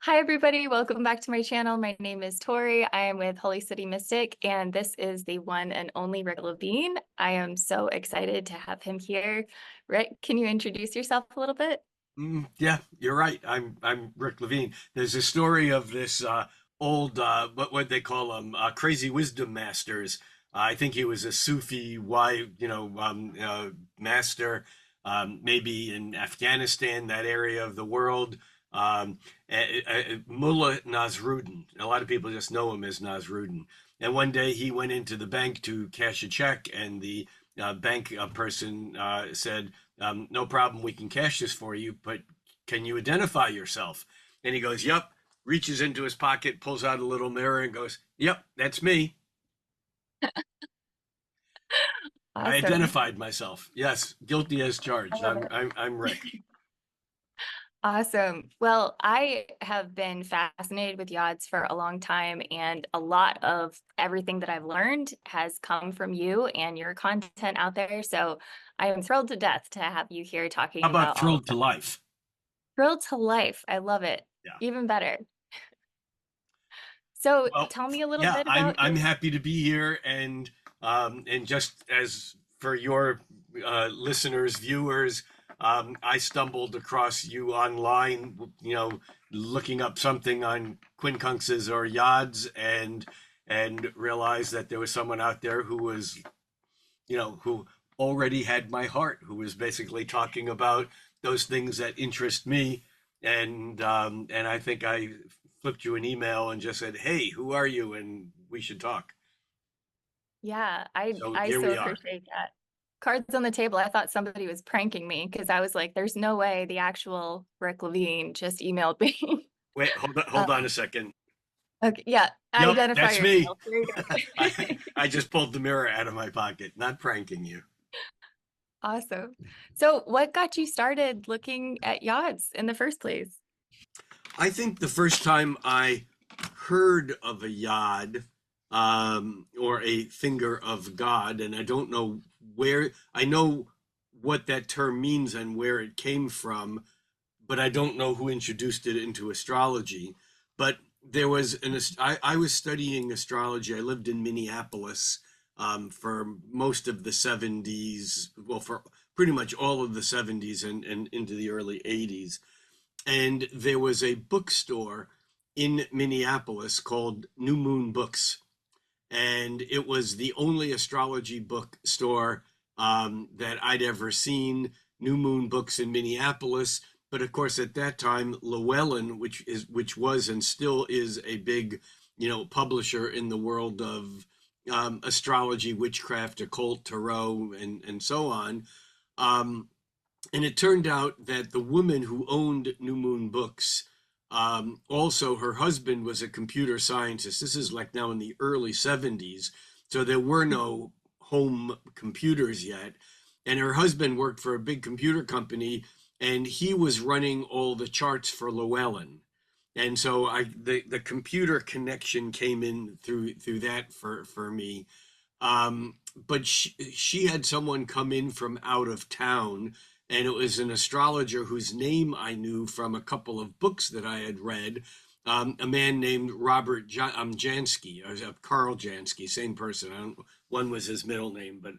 Hi, everybody. Welcome back to my channel. My name is Tori. I am with Holy City Mystic, and this is the one and only Rick Levine. I am so excited to have him here. Rick, can you introduce yourself a little bit? Yeah, you're right. I'm Rick Levine. There's a story of this old what they call them crazy wisdom masters. I think he was a Sufi master, maybe in Afghanistan, that area of the world. Mullah Nasruddin. A lot of people just know him as Nasruddin. And one day he went into the bank to cash a check, and the bank person said, no problem, we can cash this for you, but can you identify yourself? And he goes, yep, reaches into his pocket, pulls out a little mirror and goes, yep, that's me. I Awesome. identified myself. Yes, guilty as I charged. love I'm Rick. it. Awesome. Well, I have been fascinated with Yods for a long time, and a lot of everything that I've learned has come from you and your content out there. So I am thrilled to death to have you here How talking about about all of thrilled to that. life? Thrilled to life. I love it. Yeah. Even better. So Well, tell me a little yeah, bit I'm about I'm your, happy to be here, and just as for your listeners, viewers, I stumbled across you online, looking up something on quincunxes or yods, and realized that there was someone out there who was, who already had my heart, who was basically talking about those things that interest me, and I think I flipped you an email and just said, "Hey, who are you?" and we should talk. yeah, I So I here so we are. appreciate that. Cards on the table. I thought somebody was pranking me because I was like, there's no way the actual Rick Levine just emailed me. Wait, hold on a Um, second. okay, yeah, Yep, identify that's me. yourself. Here you I go. I just pulled the mirror out of my pocket, not pranking you. Awesome. So what got you started looking at yachts in the first place? I think the first time I heard of a yod, or a finger of God, and I don't know where, I know what that term means and where it came from, but I don't know who introduced it into astrology. But there was I was studying astrology. I lived in Minneapolis for most of the 70s, well, for pretty much all of the 70s and into the early 80s. And there was a bookstore in Minneapolis called New Moon Books, and it was the only astrology bookstore that I'd ever seen. New Moon Books in Minneapolis, but of course at that time Llewellyn, which was and still is a big, publisher in the world of astrology, witchcraft, occult, tarot, and so on. Um, and it turned out that the woman who owned New Moon Books, also her husband was a computer scientist. This is like now in the early 70s, so there were no home computers yet. And her husband worked for a big computer company, and he was running all the charts for Llewellyn. And so the computer connection came in through that for me. But she had someone come in from out of town, and it was an astrologer whose name I knew from a couple of books that I had read. A man named Robert Jansky, or Carl Jansky, same person. I don't, one was his middle name, but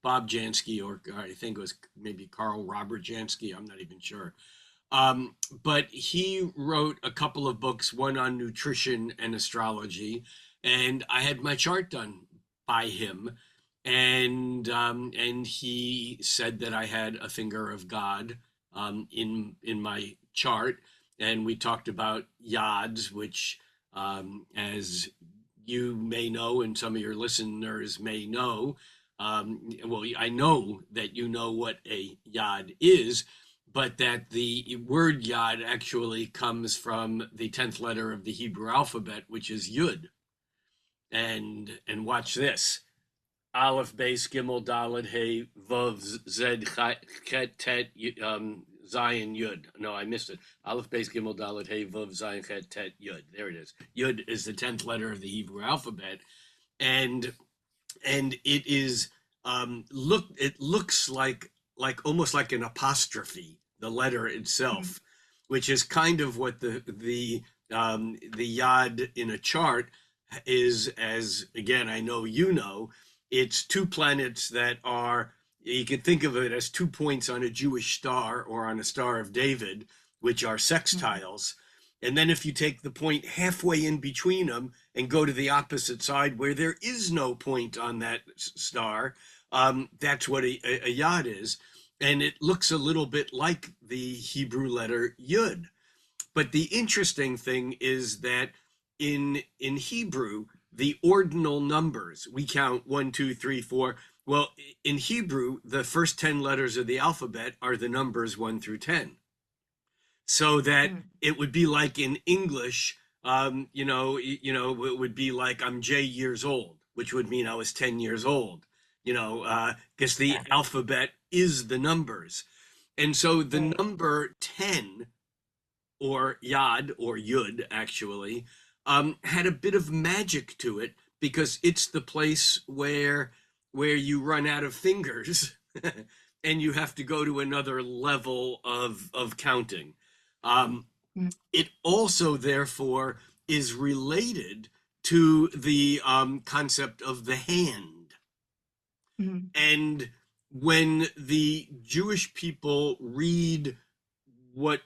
Bob Jansky, or I think it was maybe Carl Robert Jansky. I'm not even sure. But he wrote a couple of books, one on nutrition and astrology, and I had my chart done by him, and he said that I had a finger of God in my chart, and we talked about yods, which, as you may know, and some of your listeners may know, well, I know that you know what a yod is, but that the word Yod actually comes from the 10th letter of the Hebrew alphabet, which is Yud. And watch this. Aleph, Beis, Gimel, Dalet, Hey, Vav, Zed, Chet, Tet, Zion, Yud. No, I missed it. Aleph, Beis, Gimel, Dalet, Hey, Vav, Zion, Chet, Tet, Yud. There it is. Yud is the 10th letter of the Hebrew alphabet. And it is, it looks like almost like an apostrophe, the letter Mhm. itself, which is kind of what the the Yod in a chart is, as again, I know you know, it's two planets that are, you can think of it as 2 points on a Jewish star or on a Star of David, which are Mhm. sextiles. And then if you take the point halfway in between them and go to the opposite side where there is no point on that star, that's what a Yod is. And it looks a little bit like the Hebrew letter Yud. But the interesting thing is that in Hebrew, the ordinal numbers, we count 1, 2, 3, 4. Well, in Hebrew, the first 10 letters of the alphabet are the numbers 1 through 10. So that Mhm. it would be like in English, it would be like I'm J years old, which would mean I was 10 years old, because the Yeah. alphabet is the numbers. And so the Right. number 10, or Yod or Yud actually, had a bit of magic to it because it's the place where you run out of fingers and you have to go to another level of counting. Um, Mhm. it also, therefore, is related to the concept of the hand. Mhm. And when the Jewish people read what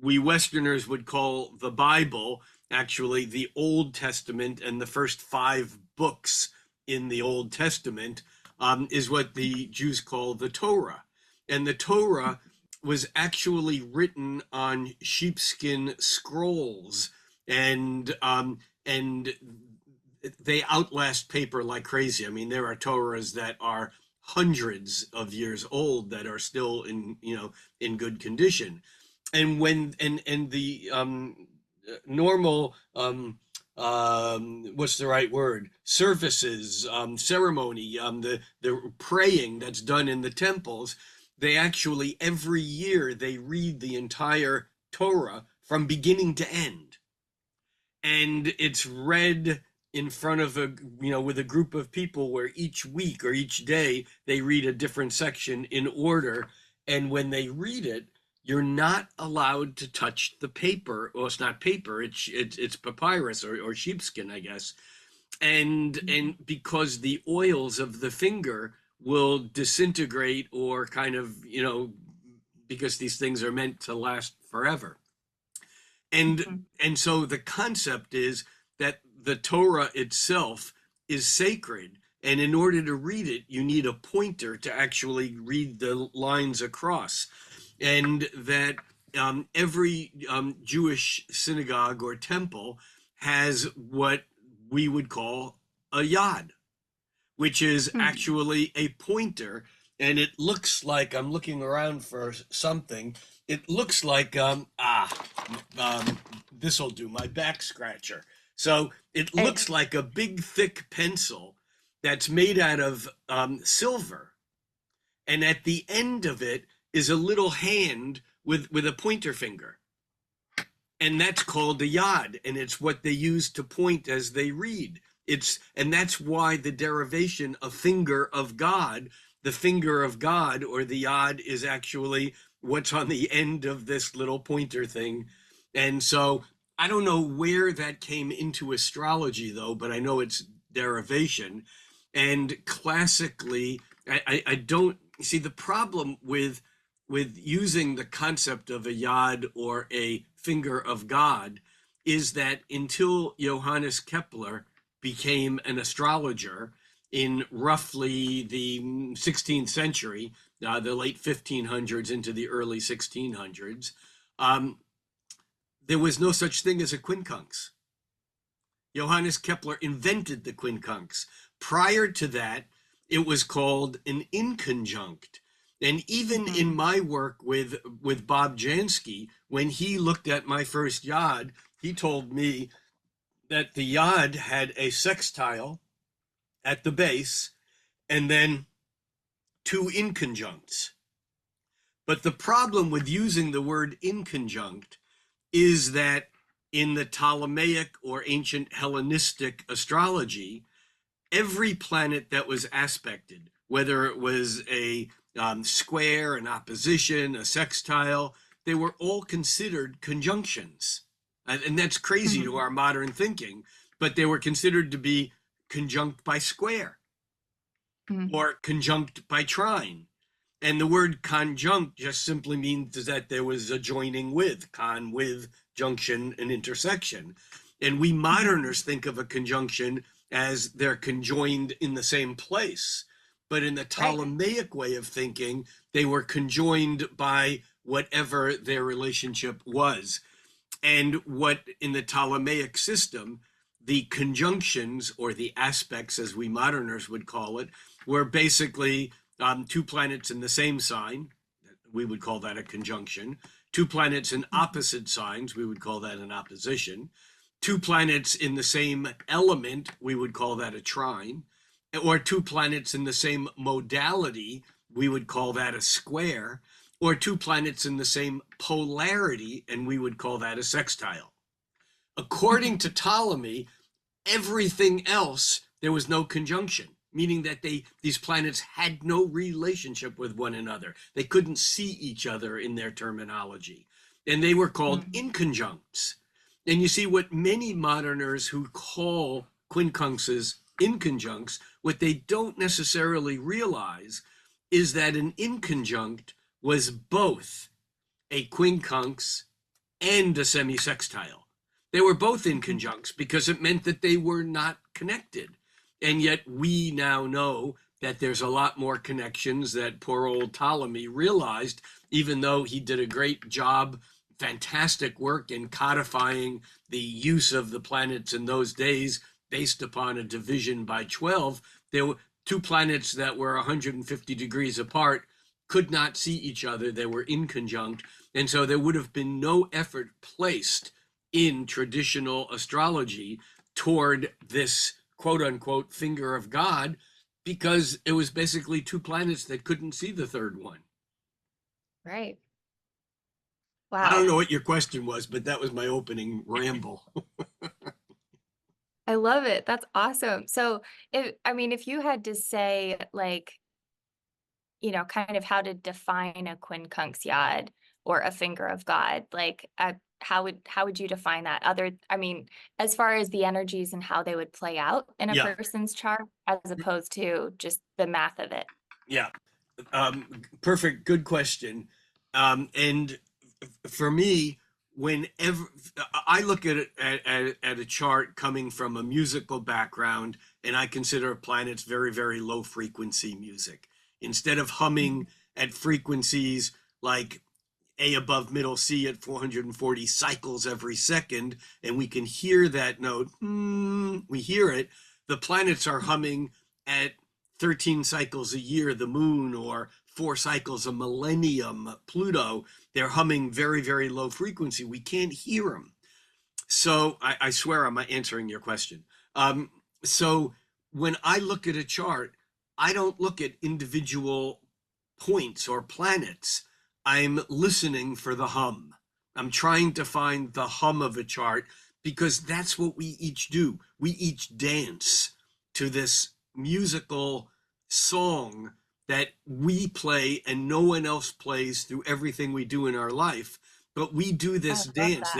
we Westerners would call the Bible, actually the Old Testament and the first 5 books in the Old Testament, is what the Jews call the Torah. And the Torah was actually written on sheepskin scrolls, and they outlast paper like crazy. I mean, there are Torahs that are hundreds of years old that are still in good condition. And when and the normal what's the right word, services, ceremony, the praying that's done in the temples, they actually every year they read the entire Torah from beginning to end, and it's read in front of with a group of people where each week or each day they read a different section in order. And when they read it, you're not allowed to touch the paper. Well, it's not paper, it's papyrus or sheepskin, I guess. And Mhm. because the oils of the finger will disintegrate, or kind of, because these things are meant to last forever. and Mhm. and so the concept is that the Torah itself is sacred, and in order to read it you need a pointer to actually read the lines across. And that every Jewish synagogue or temple has what we would call a yod, which is Mhm. actually a pointer. And it looks like, I'm looking around for something. It looks like um, this will do, my back scratcher. So it Eh, looks like a big thick pencil that's made out of silver, and at the end of it is a little hand with a pointer finger, and that's called a yod, and it's what they use to point as they read. And that's why the derivation of finger of God, the finger of God or the yod, is actually what's on the end of this little pointer thing. And so I don't know where that came into astrology though, but I know it's derivation. And classically, I don't see the problem with using the concept of a yod or a finger of God is that until Johannes Kepler became an astrologer in roughly the 16th century, the late 1500s into the early 1600s, um, there was no such thing as a quincunx. Johannes Kepler invented the quincunx. Prior to that, it was called an inconjunct. And even in mhm. my work with Bob Jansky, when he looked at my first yod, he told me that the yod had a sextile at the base and then two inconjuncts. But the problem with using the word inconjunct is that in the Ptolemaic or ancient Hellenistic astrology, every planet that was aspected, whether it was a square, an opposition, a sextile, they were all considered conjunctions. And that's crazy to Mhm. our modern thinking, but they were considered to be conjunct by square Mhm. or conjunct by trine. And the word conjunct just simply means that there was a joining with, con with, junction, and intersection. And we Mhm. moderners think of a conjunction as they're conjoined in the same place. But in the Right. Ptolemaic way of thinking, they were conjoined by whatever their relationship was. And what in the Ptolemaic system, the conjunctions or the aspects, as we moderners would call it, were basically two planets in the same sign. We would call that a conjunction. Two planets in Mhm. opposite signs. We would call that an opposition. Two planets in the same element. We would call that a trine. Or two planets in the same modality. We would call that a square, or two planets in the same polarity, and we would call that a sextile. According Mhm. to Ptolemy, everything else, there was no conjunction, meaning that these planets had no relationship with one another. They couldn't see each other in their terminology, and they were called Mhm. inconjuncts. And you see what many moderners who call quincunxes inconjuncts, what they don't necessarily realize is that an inconjunct was both a quincunx and a semisextile. They were both Mhm. inconjuncts because it meant that they were not connected. And yet we now know that there's a lot more connections that poor old Ptolemy realized, even though he did a great job, fantastic work in codifying the use of the planets in those days based upon a division by 12. There were two planets that were 150 degrees apart, could not see each other. They were inconjunct. And so there would have been no effort placed in traditional astrology toward this quote unquote finger of God because it was basically two planets that couldn't see the third one. Right. I don't Wow. know what your question was, but that was my opening ramble. I love it. That's awesome. So, if you had to say, like, kind of how to define a quincunx yod or a finger of God, like, how would you define that? As far as the energies and how they would play out in a Yeah, person's chart, as opposed to just the math of it. yeah. Perfect. Good question. And for me, whenever I look at a chart coming from a musical background, and I consider planets very, very low frequency music. Instead of humming Mhm. at frequencies like A above middle C at 440 cycles every second, and we can hear that note, we hear it. The planets are humming at 13 cycles a year, the moon, or 4 cycles a millennium, Pluto. They're humming very, very low frequency. We can't hear them. So I swear I'm answering your question. So when I look at a chart, I don't look at individual points or planets. I'm listening for the hum. I'm trying to find the hum of a chart because that's what we each do. We each dance to this musical song that we play and no one else plays through everything we do in our life. But we do I this love dance. that.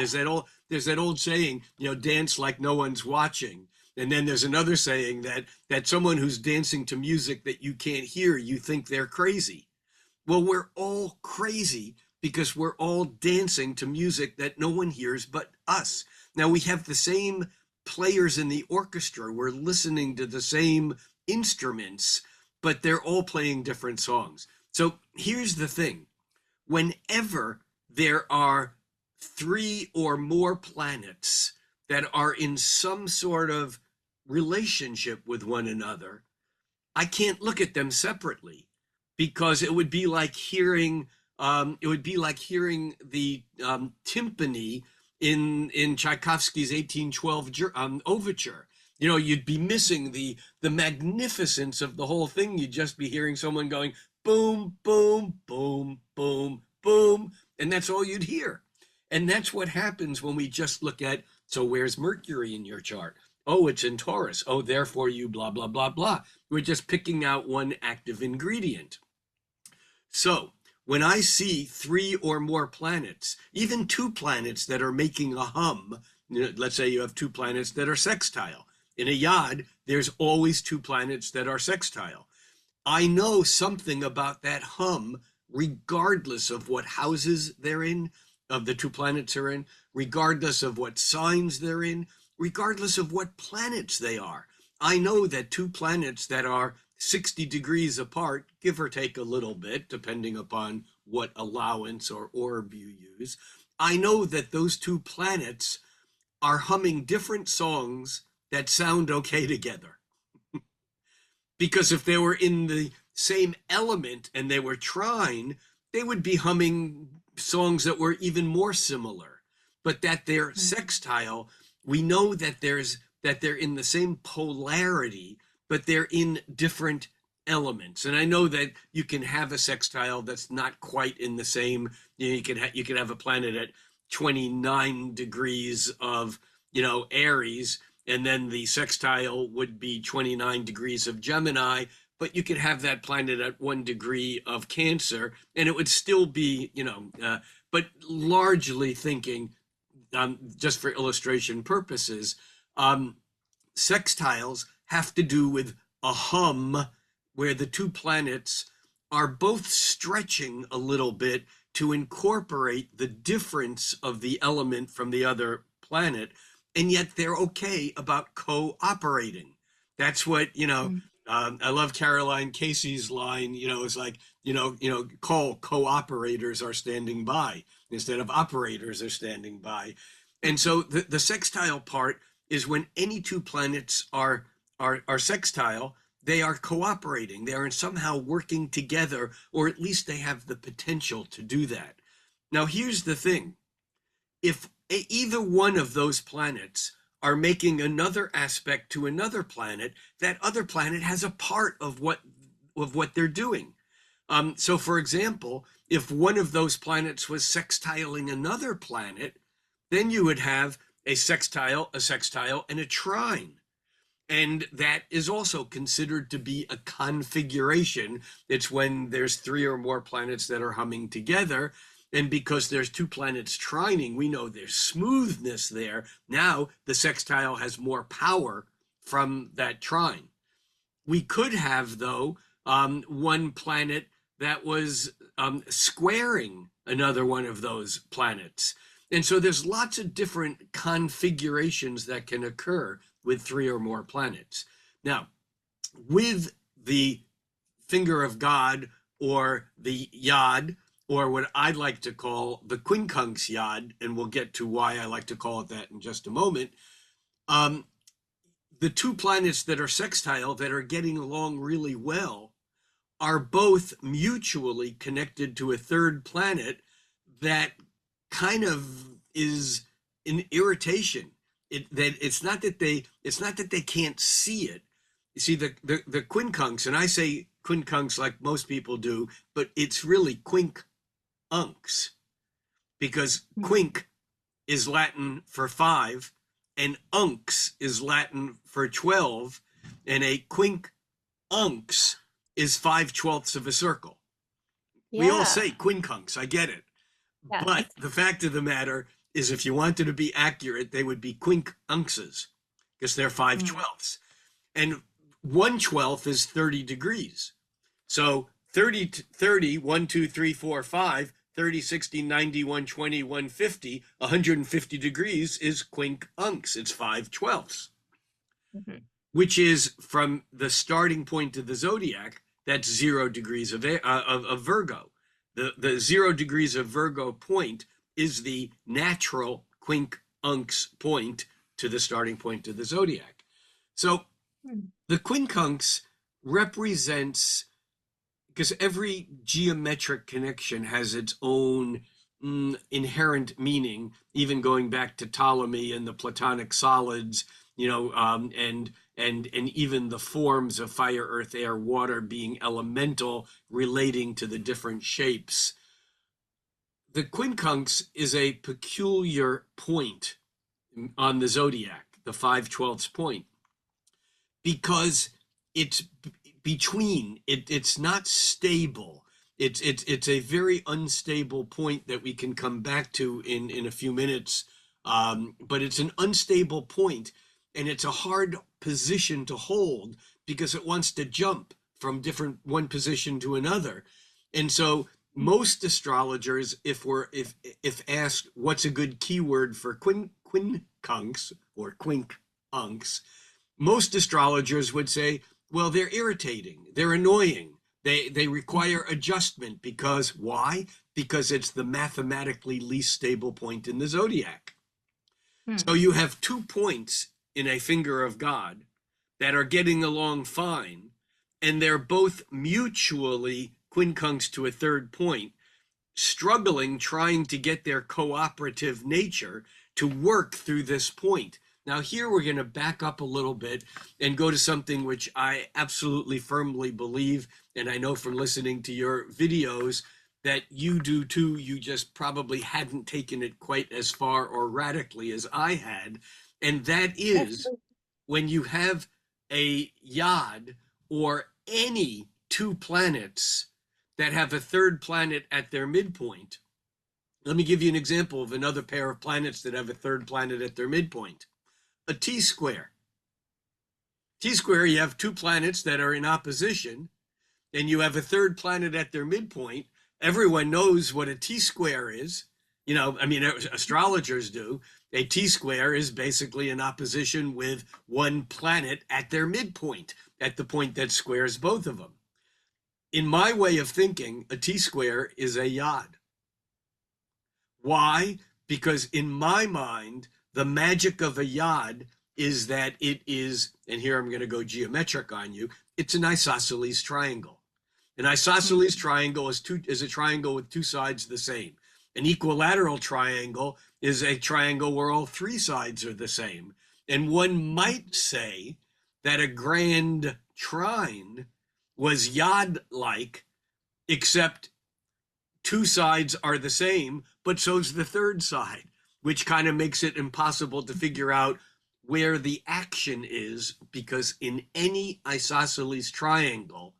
There's that old saying, dance like no one's watching. And then there's another saying that someone who's dancing to music that you can't hear, you think they're crazy. Well, we're all crazy because we're all dancing to music that no one hears but us. Now we have the same players in the orchestra. We're listening to the same instruments, but they're all playing different songs. So here's the thing: whenever there are three or more planets that are in some sort of relationship with one another, I can't look at them separately because it would be like hearing the timpani in Tchaikovsky's 1812 overture. You'd be missing the magnificence of the whole thing. You'd just be hearing someone going boom, boom, boom, boom, boom, and that's all you'd hear. And that's what happens when we just look at, so where's Mercury in your chart? Oh, it's in Taurus. Oh, therefore you blah, blah, blah, blah. We're just picking out one active ingredient. So when I see three or more planets, even two planets that are making a hum, let's say you have two planets that are sextile. In a Yod, there's always two planets that are sextile. I know something about that hum, regardless of what houses they're in, of the two planets are in, regardless of what signs they're in, regardless of what planets they are. I know that two planets that are 60 degrees apart, give or take a little bit, depending upon what allowance or orb you use, I know that those two planets are humming different songs that sound okay together. Because if they were in the same element and they were trine, they would be humming songs that were even more similar. But that they're sextile, we know that they're in the same polarity, but they're in different elements. And I know that you can have a sextile that's not quite in the same. You can have a planet at 29 degrees of Aries, and then the sextile would be 29 degrees of Gemini, but you could have that planet at 1 degree of Cancer, and it would still be, but largely thinking, just for illustration purposes, sextiles have to do with a hum where the two planets are both stretching a little bit to incorporate the difference of the element from the other planet, and yet they're okay about cooperating. That's what, I love Caroline Casey's line, it's like, call cooperators are standing by instead of operators are standing by. And so the sextile part is when any two planets are sextile, they are cooperating. They are somehow working together, or at least they have the potential to do that. Now, here's the thing. If either one of those planets are making another aspect to another planet, that other planet has a part of what they're doing. So, for example, if one of those planets was sextiling another planet, then you would have a sextile, and a trine. And that is also considered to be a configuration. It's when there's three or more planets that are humming together. And because there's two planets trining, we know there's smoothness there. Now the sextile has more power from that trine. We could have, though, one planet that was squaring another one of those planets. And so there's lots of different configurations that can occur with three or more planets. Now, with the finger of God or the Yod, or what I'd like to call the Quincunx Yod, and we'll get to why I like to call it that in just a moment, the two planets that are sextile, that are getting along really well, are both mutually connected to a third planet that kind of is an irritation. It's not that they can't see it. You see, the quincunx, and I say quincunx like most people do, but it's really quincunx, because quinc is Latin for 5, and unx is Latin for 12, and a quincunx is 5/12 of a circle. Yeah. We all say quincunx, I get it. Yeah. But the fact of the matter is, if you wanted to be accurate, they would be quincunxes, because they're 5/12. And 1/12 is 30 degrees. So 30, 30, 1, 2, 3, 4, 5, 30, 60, 90, 120, 150, 150 degrees is quincunx. It's 5/12. Which is from the starting point of the zodiac, that's 0 degrees of Virgo. The 0 degrees of Virgo point is the natural quincunx point to the starting point of the zodiac. So the quincunx represents, because every geometric connection has its own inherent meaning, even going back to Ptolemy and the Platonic solids, and even the forms of fire, earth, air, water being elemental, relating to the different shapes. The quincunx is a peculiar point on the zodiac, the 5/12 point, because it's between, it's not stable. It's a very unstable point that we can come back to in a few minutes. But it's an unstable point, and it's a hard position to hold because it wants to jump from different one position to another. And so most astrologers, if asked what's a good keyword for quincunx or quincunx, most astrologers would say, well, they're irritating, they're annoying, they require adjustment. Because why? Because it's the mathematically least stable point in the zodiac. So Hmm. you have 2 points in a finger of God that are getting along fine, and they're both mutually quincunx to a third point, struggling, trying to get their cooperative nature to work through this point. Now, here we're going to back up a little bit and go to something which I absolutely firmly believe, and I know from listening to your videos that you do too. You just probably hadn't taken it quite as far or radically as I had. And that is when you have a Yod or any two planets that have a third planet at their midpoint. Let me give you an example of another pair of planets that have a third planet at their midpoint. A T square. T square, you have two planets that are in opposition, and you have a third planet at their midpoint. Everyone knows what a T square is. You know, I mean, astrologers do. A T square is basically an opposition with one planet at their midpoint, at the point that squares both of them. In my way of thinking, a T square is a Yod. Why? Because in my mind, the magic of a Yod is that it is, and here I'm going to go geometric on you, it's an isosceles triangle. An isosceles triangle is a triangle with two sides the same. An equilateral triangle is a triangle where all three sides are the same. And one might say that a grand trine was Yod-like, except two sides are the same, but so's the third side, which kind of makes it impossible to figure out where the action is, because in any isosceles triangle,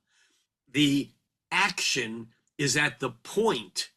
the action is at the point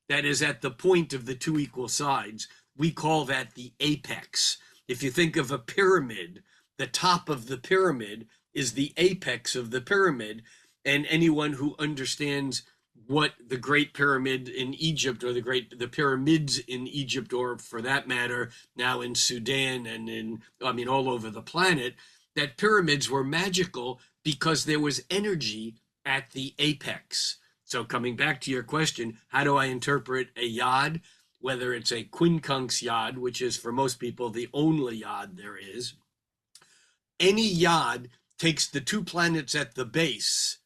that is at the point of the two equal sides. We call that the apex. If you think of a pyramid, the top of the pyramid is the apex of the pyramid. And anyone who understands what the Great Pyramid in Egypt, or the pyramids in Egypt, or for that matter, now in Sudan and all over the planet, that pyramids were magical because there was energy at the apex. So coming back to your question, how do I interpret a Yod? Whether it's a Quincunx Yod, which is for most people the only Yod there is, any Yod takes the two planets at the base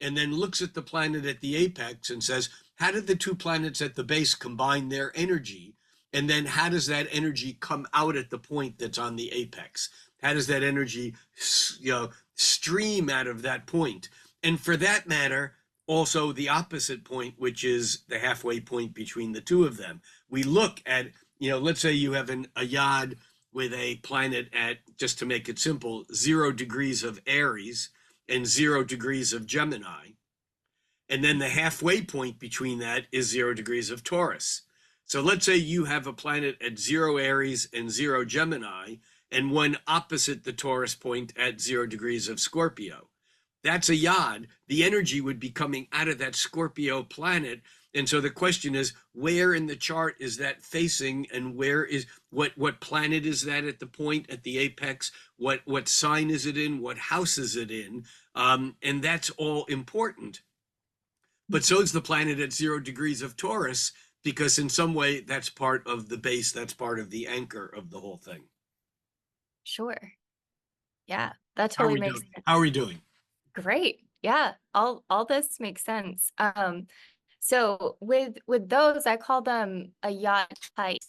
and then looks at the planet at the apex and says, how did the two planets at the base combine their energy? And then how does that energy come out at the point that's on the apex? How does that energy, stream out of that point? And for that matter, also the opposite point, which is the halfway point between the two of them. We look at, let's say you have a Yod with a planet at, just to make it simple, 0 degrees of Aries and 0 degrees of Gemini. And then the halfway point between that is 0 degrees of Taurus. So let's say you have a planet at 0 Aries and 0 Gemini, and one opposite the Taurus point at 0 degrees of Scorpio. That's a Yod. The energy would be coming out of that Scorpio planet. And so the question is, where in the chart is that facing, and where is what planet is that at the point, at the apex? What sign is it in? What house is it in? And that's all important. But so is the planet at 0 degrees of Taurus, because in some way that's part of the base, that's part of the anchor of the whole thing. Sure. Yeah, that How are totally we makes doing? How are we doing? great. Yeah, all this makes sense. So with those, I call them a yacht height.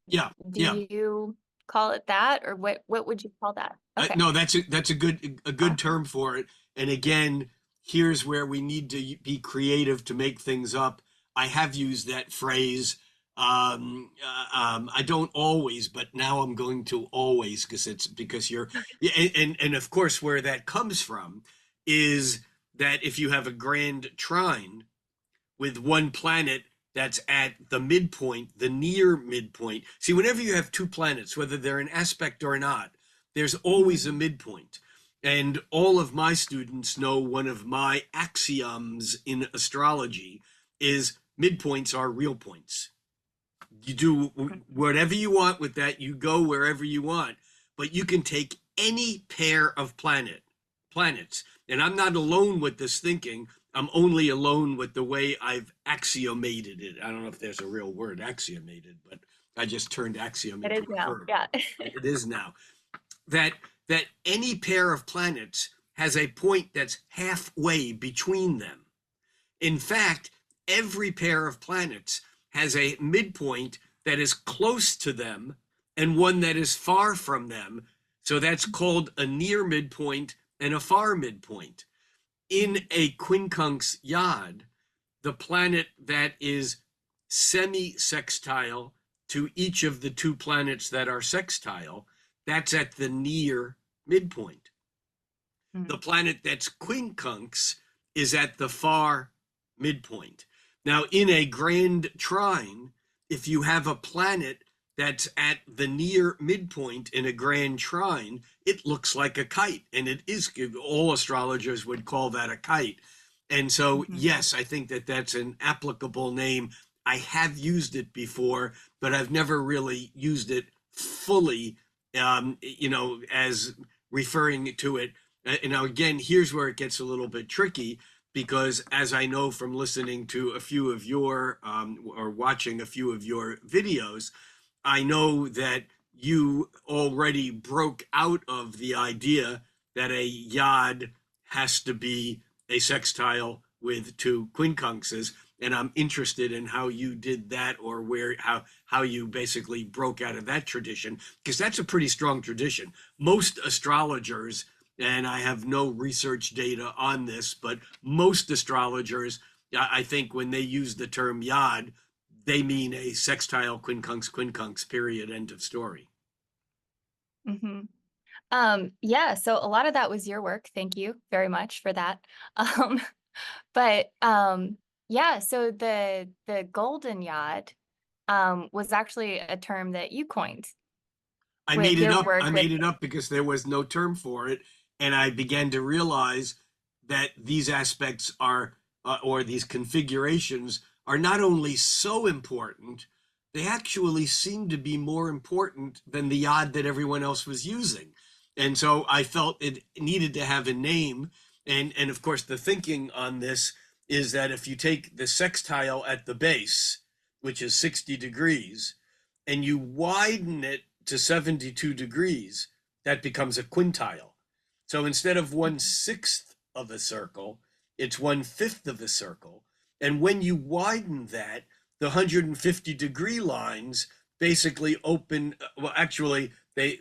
Yeah, Do yeah. you call it that, or what would you call that? Okay. No, that's a good Awesome. term for it. And again, here's where we need to be creative to make things up. I have used that phrase. I don't always, but now I'm going to always, because you're, yeah, and of course where that comes from is that if you have a grand trine, with one planet that's at the midpoint, the near midpoint. See, whenever you have two planets, whether they're an aspect or not, there's always a midpoint. And all of my students know one of my axioms in astrology is midpoints are real points. You do whatever you want with that, you go wherever you want, but you can take any pair of planets. And I'm not alone with this thinking. I'm only alone with the way I've axiomated it. I don't know if there's a real word, axiomated, but I just turned axiom It into is a now. verb. Yeah. It is now. That any pair of planets has a point that's halfway between them. In fact, every pair of planets has a midpoint that is close to them and one that is far from them. So that's called a near midpoint and a far midpoint. In a Quincunx Yod, the planet that is semi-sextile to each of the two planets that are sextile, that's at the near midpoint. The planet that's quincunx is at the far midpoint. Now, in a grand trine, if you have a planet that's at the near midpoint in a grand trine, it looks like a kite. And it is, all astrologers would call that a kite. And so, yes, I think that that's an applicable name. I have used it before, but I've never really used it fully, as referring to it. Now, again, here's where it gets a little bit tricky, because as I know from listening to a few of your, or watching a few of your videos, I know that you already broke out of the idea that a Yod has to be a sextile with two quincunxes, and I'm interested in how you did that, or how you basically broke out of that tradition, because that's a pretty strong tradition. Most astrologers, and I have no research data on this, but most astrologers, I think when they use the term Yod, they mean a sextile quincunx, period, end of story. Yeah, so a lot of that was your work. Thank you very much for that. Um, but yeah, so the Golden Yod was actually a term that you coined I with made it your up. work I with. made it up because there was no term for it. And I began to realize that these aspects are, or these configurations are not only so important, they actually seem to be more important than the Yod that everyone else was using. And so I felt it needed to have a name. And of course, the thinking on this is that if you take the sextile at the base, which is 60 degrees, and you widen it to 72 degrees, that becomes a quintile. So instead of 1/6 of a circle, it's 1/5 of a circle. And when you widen that, the 150-degree lines basically open. Well, actually, the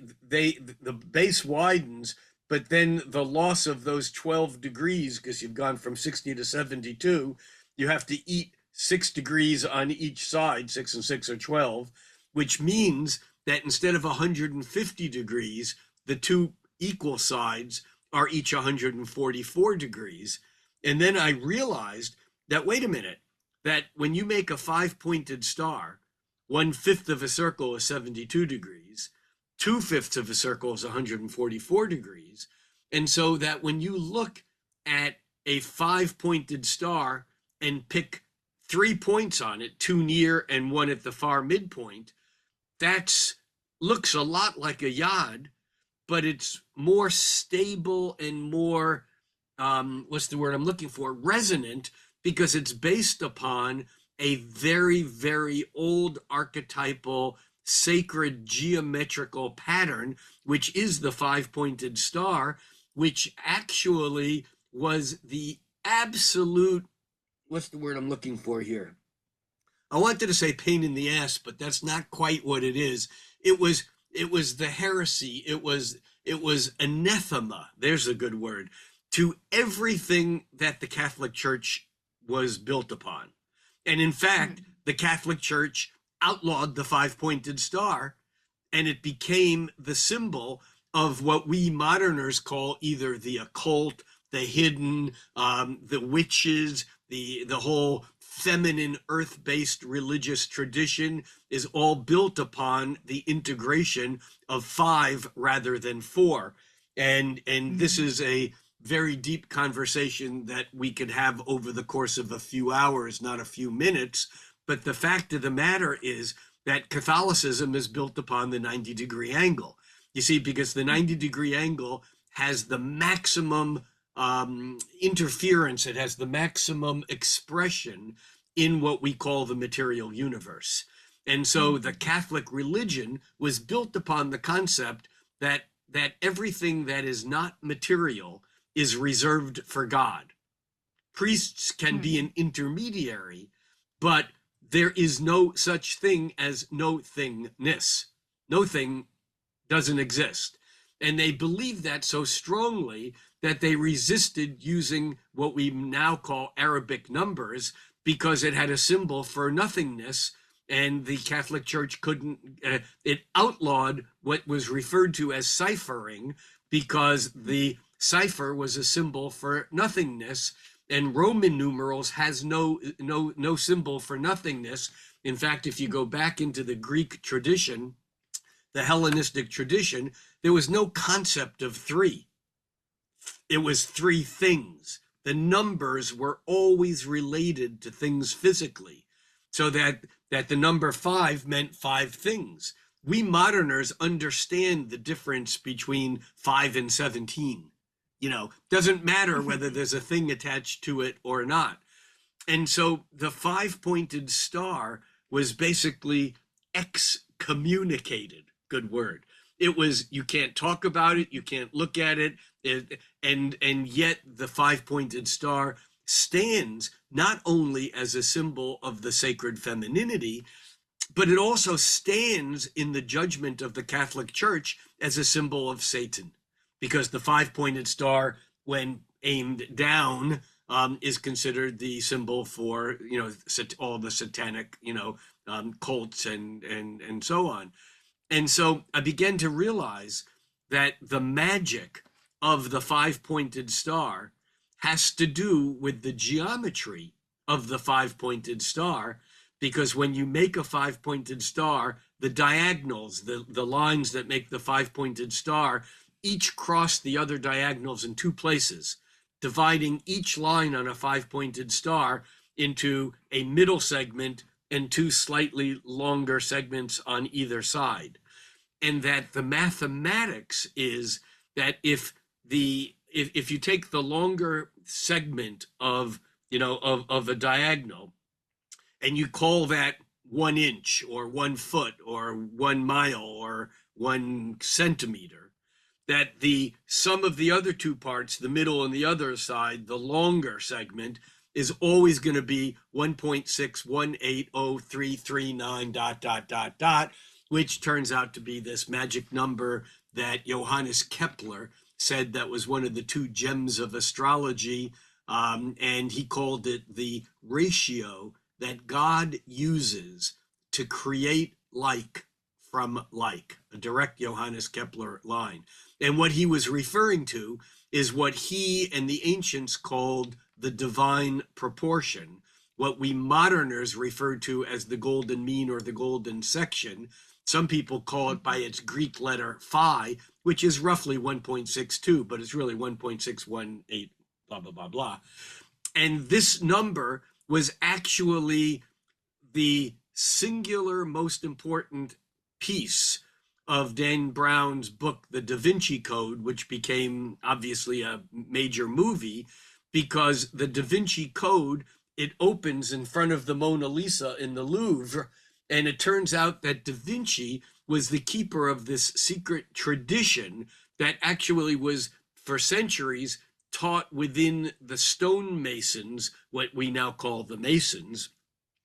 base widens, but then the loss of those 12 degrees, because you've gone from 60 to 72, you have to eat 6 degrees on each side. 6 and 6 are 12, which means that instead of 150 degrees, the two equal sides are each 144 degrees. And then I realized that, wait a minute, that when you make a 5-pointed star, 1/5 of a circle is 72 degrees, 2/5 of a circle is 144 degrees. And so that when you look at a 5-pointed star and pick 3 points on it, 2 near and 1 at the far midpoint, that looks a lot like a Yod, but it's more stable and more, what's the word I'm looking for, resonant, because it's based upon a very, very old archetypal sacred geometrical pattern, which is the 5-pointed star, which actually was the absolute, what's the word I'm looking for here? I wanted to say pain in the ass, but that's not quite what it is. It was the heresy. It was anathema. There's a good word to everything that the Catholic Church was built upon. And in fact, the Catholic Church outlawed the 5-pointed star, and it became the symbol of what we moderners call either the occult, the hidden, the witches, the whole feminine, earth-based religious tradition is all built upon the integration of five rather than four. And this Mhm. is a very deep conversation that we could have over the course of a few hours, not a few minutes. But the fact of the matter is that Catholicism is built upon the 90-degree angle. You see, because the 90-degree angle has the maximum interference, it has the maximum expression in what we call the material universe. And so the Mhm. Catholic religion was built upon the concept that everything that is not material is reserved for God. Priests can be Mhm. an intermediary, but there is no such thing as no thingness. No thing doesn't exist. And they believed that so strongly that they resisted using what we now call Arabic numbers because it had a symbol for nothingness. And the Catholic Church couldn't, it outlawed what was referred to as ciphering because the cipher was a symbol for nothingness. And Roman numerals has no symbol for nothingness. In fact, if you go back into the Greek tradition, the Hellenistic tradition, there was no concept of three. It was three things. The numbers were always related to things physically, so that the number five meant five things. We moderners understand the difference between 5 and 17. Doesn't matter whether there's a thing attached to it or not. And so the five-pointed star was basically excommunicated. Good word. It was, you can't talk about it, you can't look at it, and yet the five-pointed star stands not only as a symbol of the sacred femininity, but it also stands in the judgment of the Catholic Church as a symbol of Satan, because the five-pointed star, when aimed down, is considered the symbol for all the satanic cults and so on. And so I began to realize that the magic of the five-pointed star has to do with the geometry of the five-pointed star, because when you make a five-pointed star, the diagonals, the lines that make the five-pointed star, each cross the other diagonals in two places, dividing each line on a five-pointed star into a middle segment and two slightly longer segments on either side. And that the mathematics is that if you take the longer segment of a diagonal, and you call that 1 inch or 1 foot or 1 mile or 1 centimeter, that the sum of the other two parts, the middle and the other side, the longer segment, is always going to be 1.61803339 dot dot dot dot, which turns out to be this magic number that Johannes Kepler said that was one of the two gems of astrology, and he called it the ratio that God uses to create like from like, a direct Johannes Kepler line. And what he was referring to is what he and the ancients called the divine proportion, what we moderners refer to as the golden mean or the golden section. Some people call it by its Greek letter phi, which is roughly 1.62, but it's really 1.618, blah, blah, blah, blah. And this number was actually the singular most important piece of Dan Brown's book, The Da Vinci Code, which became obviously a major movie, because the Da Vinci Code, it opens in front of the Mona Lisa in the Louvre, and it turns out that Da Vinci was the keeper of this secret tradition that actually was, for centuries, taught within the stonemasons, what we now call the Masons,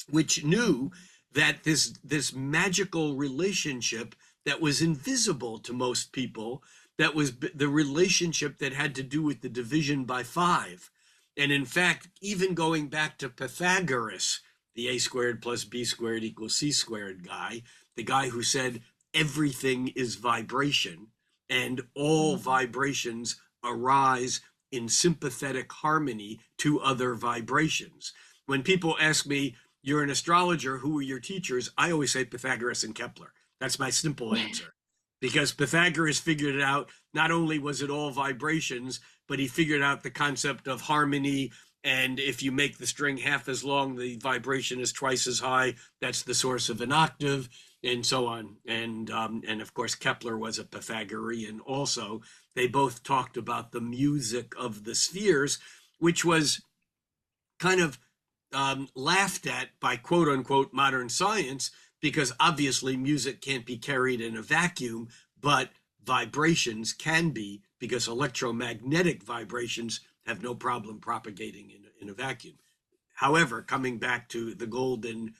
which knew that this magical relationship that was invisible to most people, that was the relationship that had to do with the division by five. And in fact, even going back to Pythagoras, the a squared plus b squared equals c squared guy, the guy who said everything is vibration and all vibrations arise in sympathetic harmony to other vibrations. When people ask me, you're an astrologer, who are your teachers? I always say Pythagoras and Kepler. That's my simple answer. Because Pythagoras figured it out. Not only was it all vibrations, but he figured out the concept of harmony. And if you make the string half as long, the vibration is twice as high. That's the source of an octave, and so on. And of course, Kepler was a Pythagorean also. They both talked about the music of the spheres, which was kind of laughed at by quote unquote modern science, because obviously music can't be carried in a vacuum, but vibrations can be, because electromagnetic vibrations have no problem propagating in a vacuum. However, coming back to the golden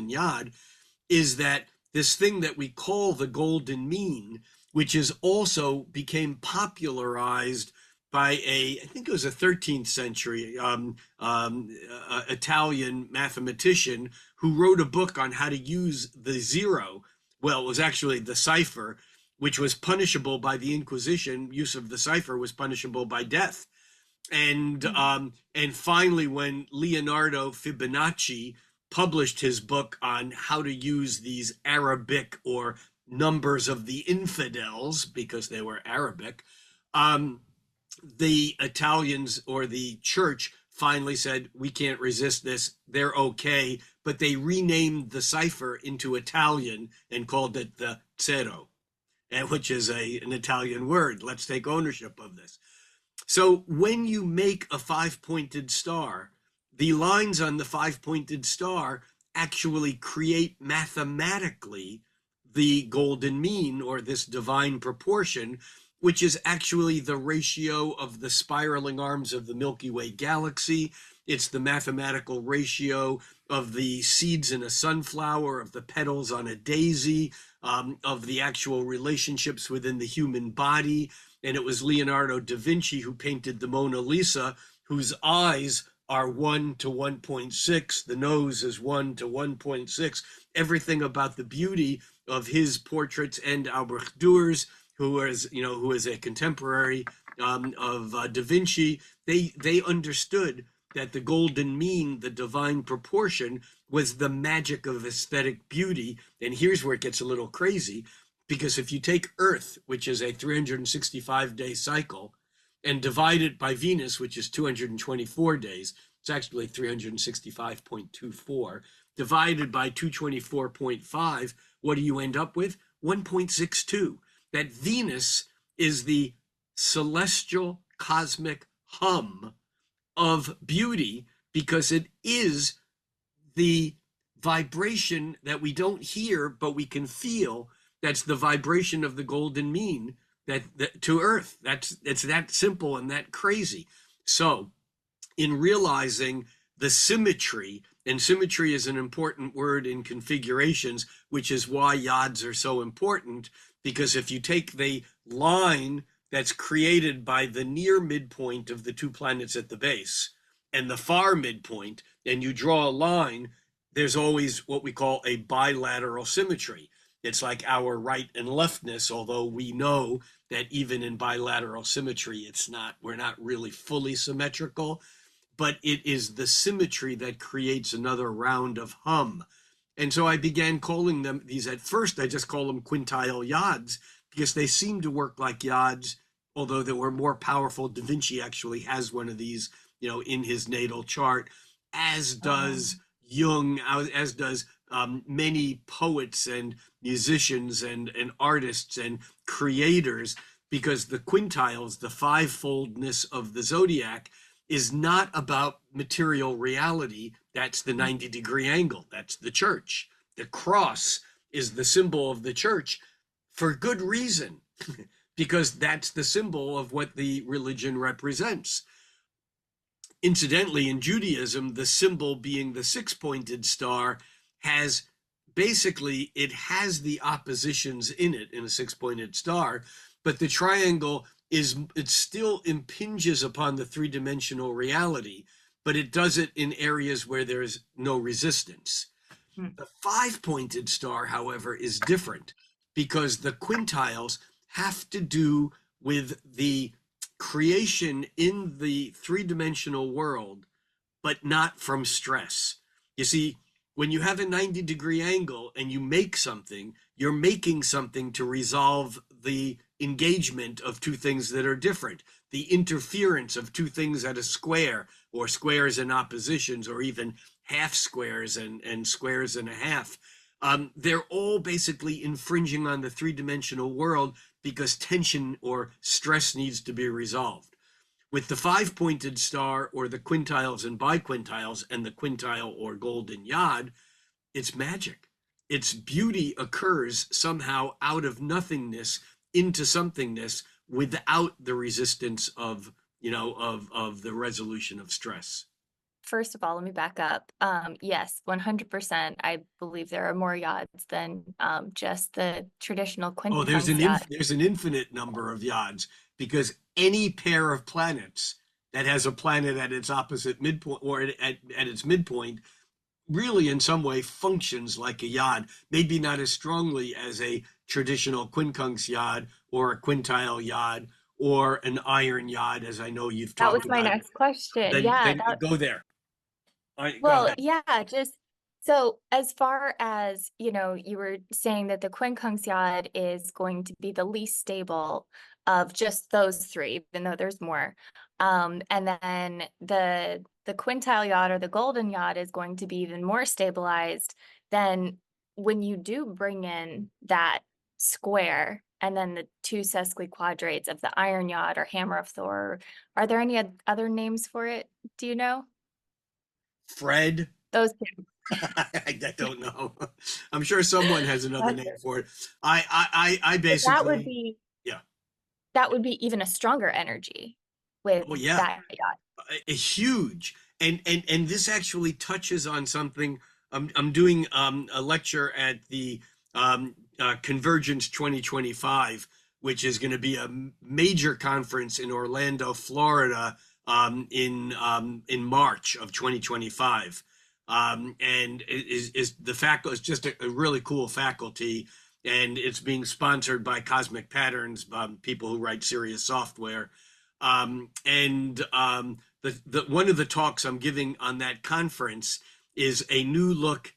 yod, is that this thing that we call the golden mean, which is also became popularized by I think it was a 13th century Italian mathematician who wrote a book on how to use the zero. Well, it was actually the cipher, which was punishable by the Inquisition. Use of the cipher was punishable by death. And finally, when Leonardo Fibonacci published his book on how to use these Arabic or numbers of the infidels, because they were Arabic, the Italians or the church finally said, we can't resist this. They're okay. But they renamed the cipher into Italian and called it the zero, which is an Italian word. Let's take ownership of this. So when you make a five-pointed star, the lines on the five-pointed star actually create mathematically the golden mean, or this divine proportion, which is actually the ratio of the spiraling arms of the Milky Way galaxy. It's the mathematical ratio of the seeds in a sunflower, of the petals on a daisy, of the actual relationships within the human body. And it was Leonardo da Vinci who painted the Mona Lisa, whose eyes are 1 to 1.6, the nose is 1 to 1.6. Everything about the beauty of his portraits, and Albert Durer's, who is a contemporary of Da Vinci, they understood that the golden mean, the divine proportion, was the magic of aesthetic beauty. And here's where it gets a little crazy, because if you take Earth, which is a 365-day cycle, and divide it by Venus, which is 224 days, it's actually 365.24, divided by 224.5, what do you end up with? 1.62. That Venus is the celestial cosmic hum of beauty, because it is the vibration that we don't hear but we can feel. That's the vibration of the golden mean that to Earth. It's that simple and that crazy. So in realizing the symmetry, and symmetry is an important word in configurations, which is why yods are so important, because if you take the line that's created by the near midpoint of the two planets at the base and the far midpoint, and you draw a line, there's always what we call a bilateral symmetry. It's like our right and leftness, although we know that even in bilateral symmetry, we're not really fully symmetrical, but it is the symmetry that creates another round of hum. And so I began calling them these. At first, I just call them quintile yods, because they seem to work like yods, although they were more powerful. Da Vinci actually has one of these, in his natal chart, as does Jung, as does many poets and musicians and artists and creators, because the quintiles, the fivefoldness of the zodiac, is not about material reality. That's the 90-degree angle. That's the church. The cross is the symbol of the church for good reason, because that's the symbol of what the religion represents. Incidentally, in Judaism, the symbol being the six-pointed star has it has the oppositions in it in a six-pointed star, but the triangle it still impinges upon the three-dimensional reality, but it does it in areas where there's no resistance. The five-pointed star, however, is different, because the quintiles have to do with the creation in the three-dimensional world but not from stress. You see, when you have a 90-degree angle and you make something, you're making something to resolve the engagement of two things that are different, the interference of two things at a square, or squares and oppositions, or even half squares and squares and a half. They're all basically infringing on the three-dimensional world because tension or stress needs to be resolved. With the five-pointed star, or the quintiles and biquintiles, and the quintile or golden yod, it's magic. Its beauty occurs somehow out of nothingness into somethingness without the resistance of, of the resolution of stress. First of all, let me back up. Yes, 100%. I believe there are more yods than just the traditional Oh, quincunx yod. there's an infinite number of yods, because any pair of planets that has a planet at its opposite midpoint, or at its midpoint, really in some way functions like a yod, maybe not as strongly as a traditional quincunx yod or a quintile yod or an iron yod, as I know you've That was talked my about. next question. Then Yeah, go there. All right, go well, ahead. yeah, just so as far as, you were saying that the quincunx yod is going to be the least stable of just those three, even though there's more. And then the quintile yod or the golden yod is going to be even more stabilized. Then when you do bring in that square and then the two sesquiquadrates of the iron yod or hammer of Thor, are there any other names for it? Do you know? Fred. Those two. I don't know. I'm sure someone has another That's name it. for it. I But basically, yeah. that would be even a stronger energy with Oh yeah, that yacht. huge. And this actually touches on something. I'm doing a lecture at the Convergence 2025, which is going to be a major conference in Orlando, Florida, in March of 2025. And is the faculty is just a really cool faculty, and it's being sponsored by Cosmic Patterns, people who write serious software. And the one of the talks I'm giving on that conference is a new look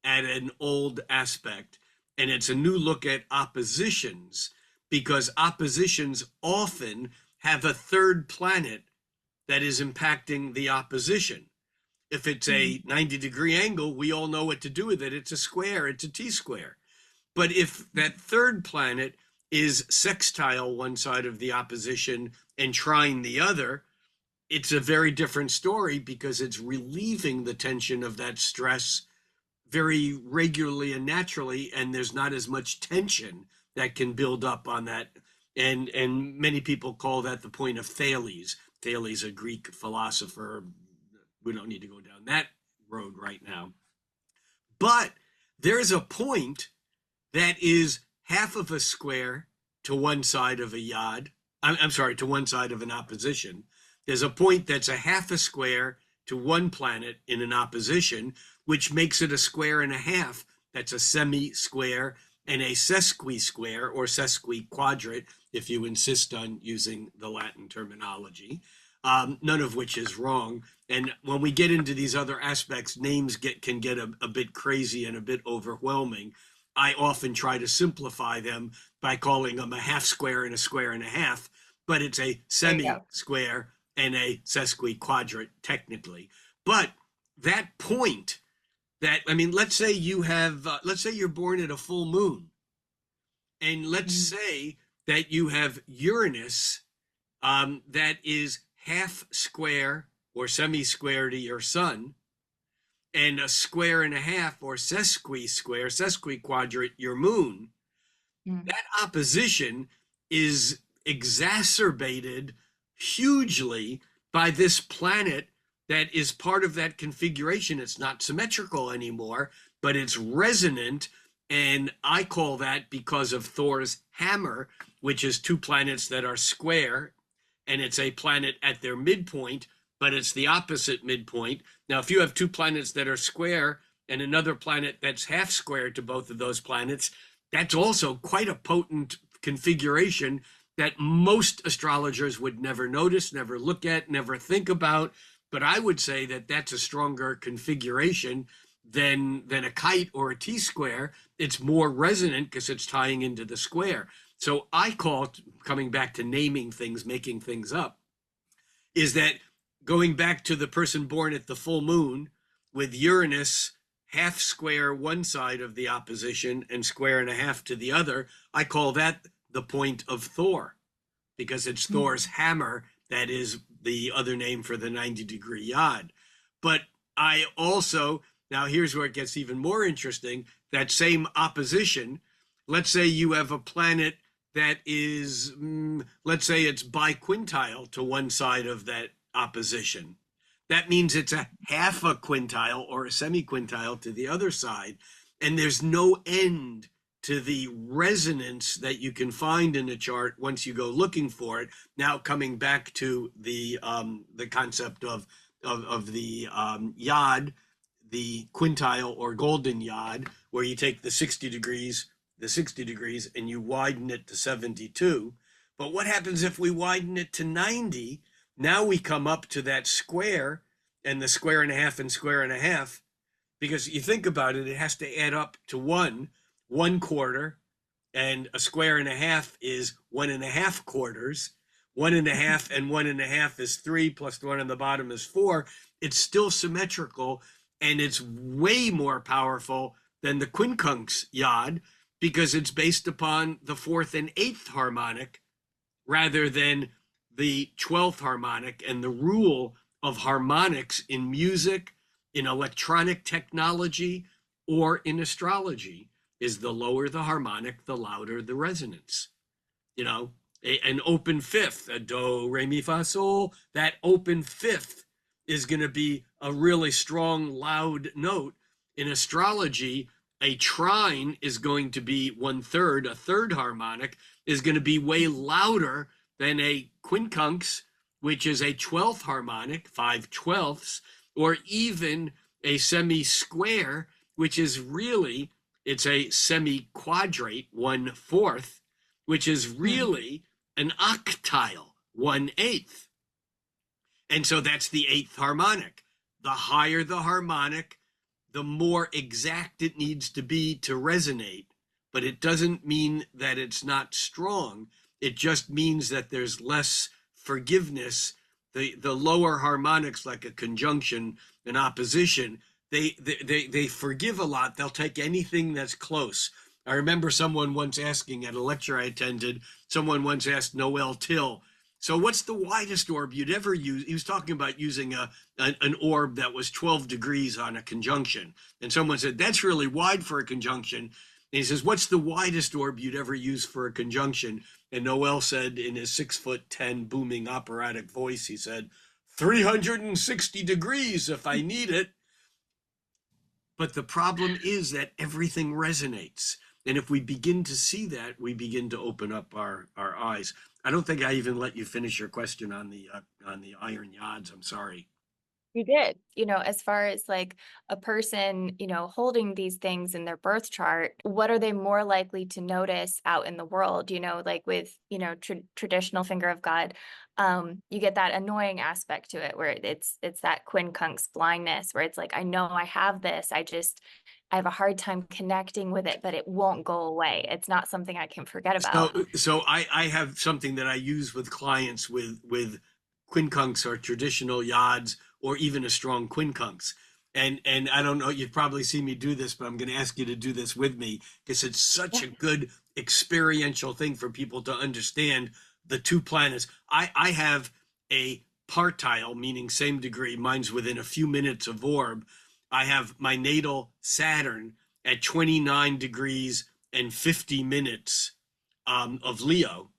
at an old aspect, and it's a new look at oppositions, because oppositions often have a third planet that is impacting the opposition. If it's a 90-degree angle, we all know what to do with it. It's a square, it's a T-square. But if that third planet is sextile one side of the opposition and trine the other, it's a very different story, because it's relieving the tension of that stress very regularly and naturally, and there's not as much tension that can build up on that. And many people call that the point of Thales. Thales, a Greek philosopher. We don't need to go down that road right now. But there's a point that is half of a square to one side of a yod. I'm sorry, to one side of an opposition. There's a point that's a half a square to one planet in an opposition, which makes it a square and a half. That's a semi-square and a sesqui-square, or sesquiquadrate, if you insist on using the Latin terminology, none of which is wrong. And when we get into these other aspects, names can get a bit crazy and a bit overwhelming. I often try to simplify them by calling them a half square and a square and a half, but it's a semi-square and a sesquiquadrate technically. But that point, let's say let's say you're born at a full moon, and let's say that you have Uranus, that is half square or semi-square to your sun, and a square and a half or sesqui-square, sesquiquadrate your moon. That opposition is exacerbated hugely by this planet that is part of that configuration. It's not symmetrical anymore, but it's resonant. And I call that, because of Thor's hammer, which is two planets that are square, and it's a planet at their midpoint, but it's the opposite midpoint. Now, if you have two planets that are square and another planet that's half square to both of those planets, that's also quite a potent configuration that most astrologers would never notice, never look at, never think about. but I would say that that's a stronger configuration than a kite or a T-square. It's more resonant because it's tying into the square. So I call it, coming back to naming things, making things up, is that going back to the person born at the full moon with Uranus half square one side of the opposition and square and a half to the other, I call that the point of Thor, because it's Thor's hammer that is the other name for the 90-degree Yod. But I also, now here's where it gets even more interesting, that same opposition, let's say you have a planet that is, let's say it's biquintile to one side of that opposition. That means it's a half a quintile or a semiquintile to the other side. And there's no end to the resonance that you can find in a chart once you go looking for it. Now, coming back to the concept of the Yod, the Quintile or Golden Yod, where you take the 60 degrees, and you widen it to 72. But what happens if we widen it to 90? Now we come up to that square and the square and a half and square and a half, because you think about it, it has to add up to one quarter, and a square and a half is 1.5 quarters. 1.5 and 1.5 is 3, plus the one on the bottom is 4. It's still symmetrical, and it's way more powerful than the Quincunx Yod, because it's based upon the 4th and 8th harmonic rather than the 12th harmonic. And the rule of harmonics in music, in electronic technology, or in astrology is the lower the harmonic, the louder the resonance. You know, an open fifth, a do, re, mi, fa, sol, that open fifth is going to be a really strong, loud note. In astrology, a trine is going to be 1/3, a third harmonic is going to be way louder than a quincunx, which is a 12th harmonic, 5/12ths, or even a semi-square, which is really, it's a semi-quadrate, 1/4, which is really an octile, 1/8. And so that's the 8th harmonic. The higher the harmonic, the more exact it needs to be to resonate. But it doesn't mean that it's not strong. It just means that there's less forgiveness. The lower harmonics, like a conjunction, an opposition, they forgive a lot. They'll take anything that's close. I remember someone once asking at a lecture I attended, someone once asked Noel Till, so what's the widest orb you'd ever use? He was talking about using an orb that was 12 degrees on a conjunction. And someone said, that's really wide for a conjunction. And he says, what's the widest orb you'd ever use for a conjunction? And Noel said in his 6'10" booming operatic voice, he said, 360 degrees if I need it. But the problem is that everything resonates. And if we begin to see that, we begin to open up our eyes. I don't think I even let you finish your question on the Iron Yods. I'm sorry. You did, as far as like a person, holding these things in their birth chart, what are they more likely to notice out in the world? Like with, traditional finger of God, you get that annoying aspect to it where it's that quincunx blindness where it's like, I know I have this. I have a hard time connecting with it, but it won't go away. It's not something I can forget about. So I have something that I use with clients with quincunx or traditional yods, or even a strong quincunx. And I don't know, you've probably seen me do this, but I'm going to ask you to do this with me because it's such a good experiential thing for people to understand the two planets. I have a partile, meaning same degree. Mine's within a few minutes of orb. I have my natal Saturn at 29 degrees and 50 minutes of Leo.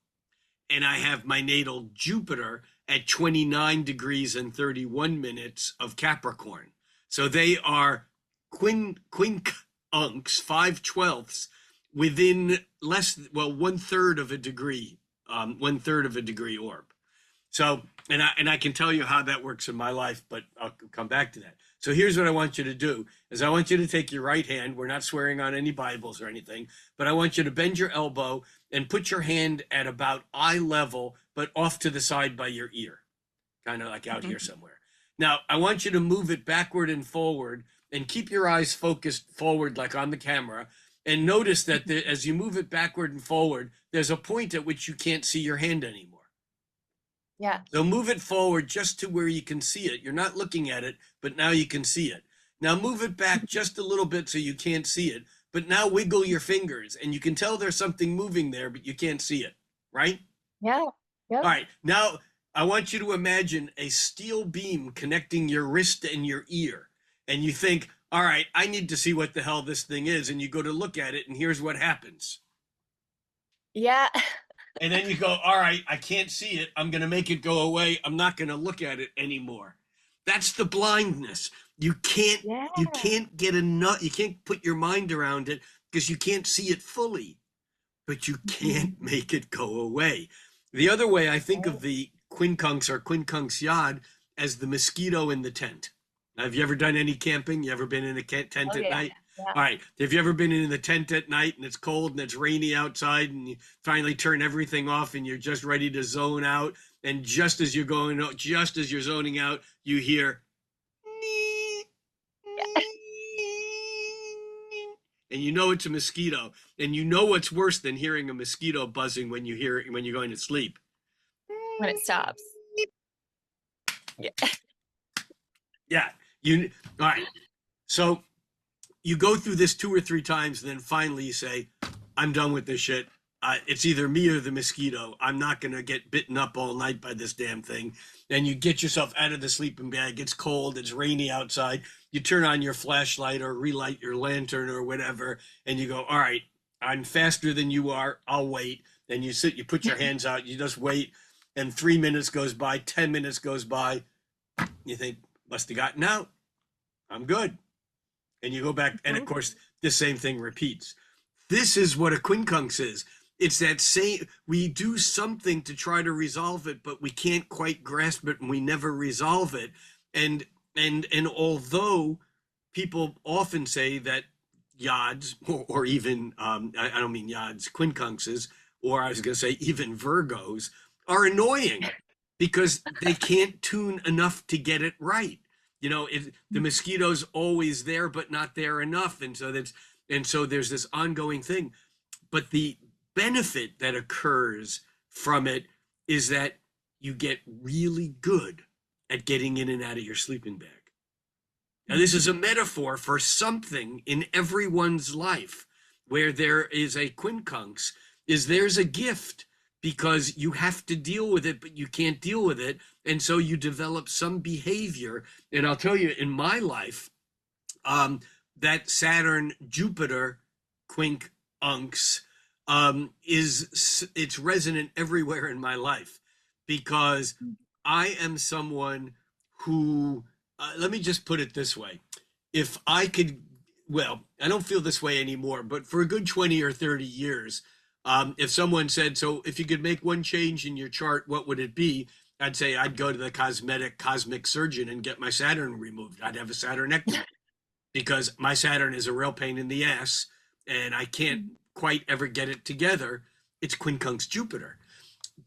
And I have my natal Jupiter at 29 degrees and 31 minutes of Capricorn. So they are quincunx, 5/12ths, within 1/3 of a degree, 1/3 of a degree orb. So, and I can tell you how that works in my life, but I'll come back to that. So here's what I want you to do, is I want you to take your right hand. We're not swearing on any Bibles or anything, but I want you to bend your elbow and put your hand at about eye level, but off to the side by your ear, kind of like out here somewhere. Now, I want you to move it backward and forward and keep your eyes focused forward, like on the camera. And notice that as you move it backward and forward, there's a point at which you can't see your hand anymore. Yeah. So move it forward just to where you can see it. You're not looking at it, but now you can see it. Now move it back just a little bit so you can't see it, but now wiggle your fingers and you can tell there's something moving there, but you can't see it, right? Yeah. All Yep. right, now I want you to imagine a steel beam connecting your wrist and your ear. And you think, all right, I need to see what the hell this thing is. And you go to look at it, and here's what happens. Yeah. And then you go, all right, I can't see it. I'm going to make it go away. I'm not going to look at it anymore. That's the blindness. You can't Yeah. you can't get enough, you can't put your mind around it because you can't see it fully, but you can't make it go away. The other way I think of the quincunx or quincunx yod as the mosquito in the tent. Now, have you ever done any camping? You ever been in a tent Oh at yeah. night? Yeah. All right. Have you ever been in the tent at night and it's cold and it's rainy outside and you finally turn everything off and you're just ready to zone out? And just as you're zoning out, you hear, Yeah. and you know it's a mosquito. And you know what's worse than hearing a mosquito buzzing when you hear it when you're going to sleep? When it stops. Yeah. Yeah. All right. So you go through this 2 or 3 times, and then finally you say, I'm done with this shit. It's either me or the mosquito. I'm not going to get bitten up all night by this damn thing. And you get yourself out of the sleeping bag. It's cold. It's rainy outside. You turn on your flashlight or relight your lantern or whatever. And you go, all right, I'm faster than you are. I'll wait. And you sit, you put your hands out, you just wait. And 3 minutes goes by, 10 minutes goes by. You think, must have gotten out. I'm good. And you go back. And of course, the same thing repeats. This is what a quincunx is. It's that same, we do something to try to resolve it, but we can't quite grasp it and we never resolve it. And although people often say that yods, or even, I don't mean yods, quincunxes, or I was going to say even Virgos, are annoying because they can't tune enough to get it right. You know, the mosquito's always there, but not there enough. And so there's this ongoing thing. But the benefit that occurs from it is that you get really good at getting in and out of your sleeping bag. Now, this is a metaphor for something in everyone's life where there is a quincunx, there's a gift because you have to deal with it, but you can't deal with it. And so you develop some behavior. And I'll tell you, in my life, that Saturn Jupiter quincunx it's resonant everywhere in my life because I am someone who, let me just put it this way. If I could, well, I don't feel this way anymore, but for a good 20 or 30 years, if someone said, so if you could make one change in your chart, what would it be? I'd say I'd go to the cosmic surgeon and get my Saturn removed. I'd have a Saturnectomy because my Saturn is a real pain in the ass and I can't quite ever get it together. It's quincunx Jupiter.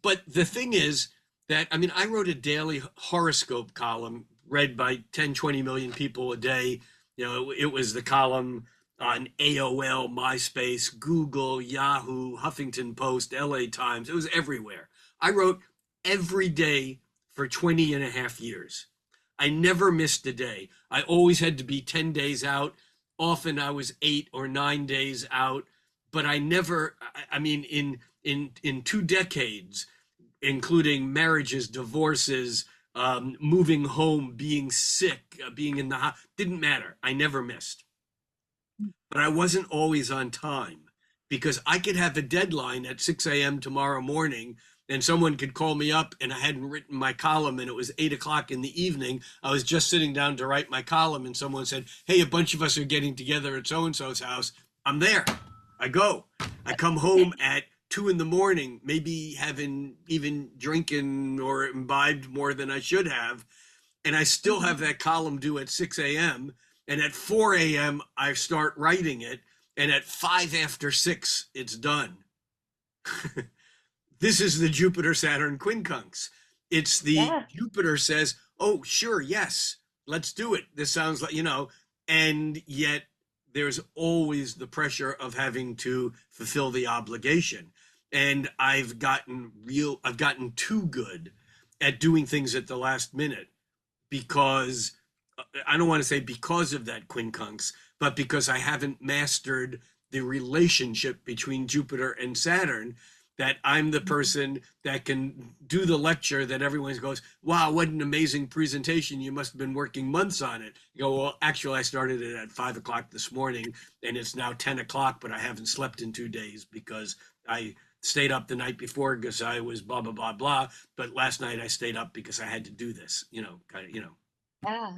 But the thing is that, I mean, I wrote a daily horoscope column read by 10, 20 million people a day. You know, it was the column on AOL, MySpace, Google, Yahoo, Huffington Post, LA Times. It was everywhere. I wrote every day for 20 and a half years. I never missed a day. I always had to be 10 days out. Often I was 8 or 9 days out, but I never, I mean, in 2 decades, including marriages, divorces, moving home, being sick, being in the hospital, didn't matter. I never missed. But I wasn't always on time because I could have a deadline at 6 a.m. tomorrow morning and someone could call me up and I hadn't written my column and it was 8 o'clock in the evening. I was just sitting down to write my column and someone said, hey, a bunch of us are getting together at so-and-so's house. I'm there. I go. I come home at 2 in the morning, maybe having even drinking or imbibed more than I should have. And I still have that column due at 6 a.m. And at 4 a.m., I start writing it. And at 5 after 6, it's done. This is the Jupiter Saturn quincunx. It's the Jupiter says, oh, sure, yes, let's do it. This sounds like, and yet there's always the pressure of having to fulfill the obligation. And I've gotten too good at doing things at the last minute because I don't want to say because of that quincunx, but because I haven't mastered the relationship between Jupiter and Saturn, that I'm the person that can do the lecture that everyone goes, wow, what an amazing presentation. You must have been working months on it. You go, well, actually, I started it at 5 o'clock this morning and it's now 10 o'clock, but I haven't slept in 2 days because I stayed up the night before because I was blah, blah, blah, blah. But last night I stayed up because I had to do this, Yeah.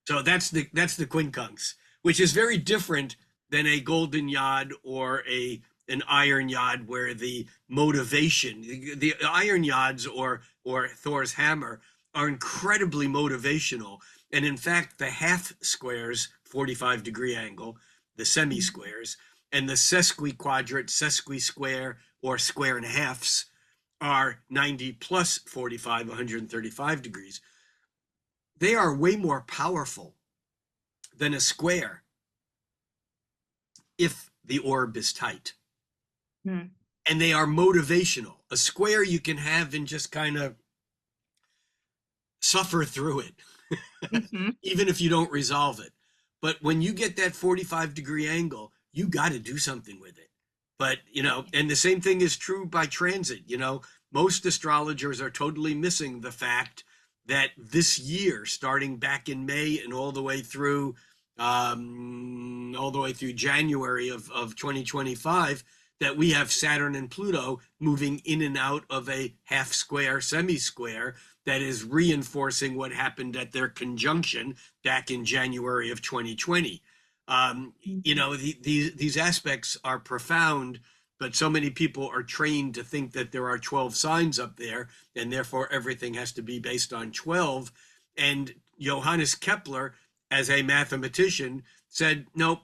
So that's the quincunx, which is very different than a golden yod or a an iron yod, where the motivation, the iron yods or Thor's hammer are incredibly motivational. And in fact, the half squares, 45-degree angle, the semi squares, and the sesquiquadrat, sesqui-square, or square and a halves are 90 plus 45, 135 degrees. They are way more powerful than a square if the orb is tight. Hmm. And they are motivational. A square you can have and just kind of suffer through it, Hmm. even if you don't resolve it. But when you get that 45-degree angle, you got to do something with it. But, and the same thing is true by transit. Most astrologers are totally missing the fact that this year, starting back in May and all the way through January of 2025, that we have Saturn and Pluto moving in and out of a half square, semi-square, that is reinforcing what happened at their conjunction back in January of 2020. These aspects are profound, but so many people are trained to think that there are 12 signs up there, and therefore everything has to be based on 12. And Johannes Kepler, as a mathematician, said, nope,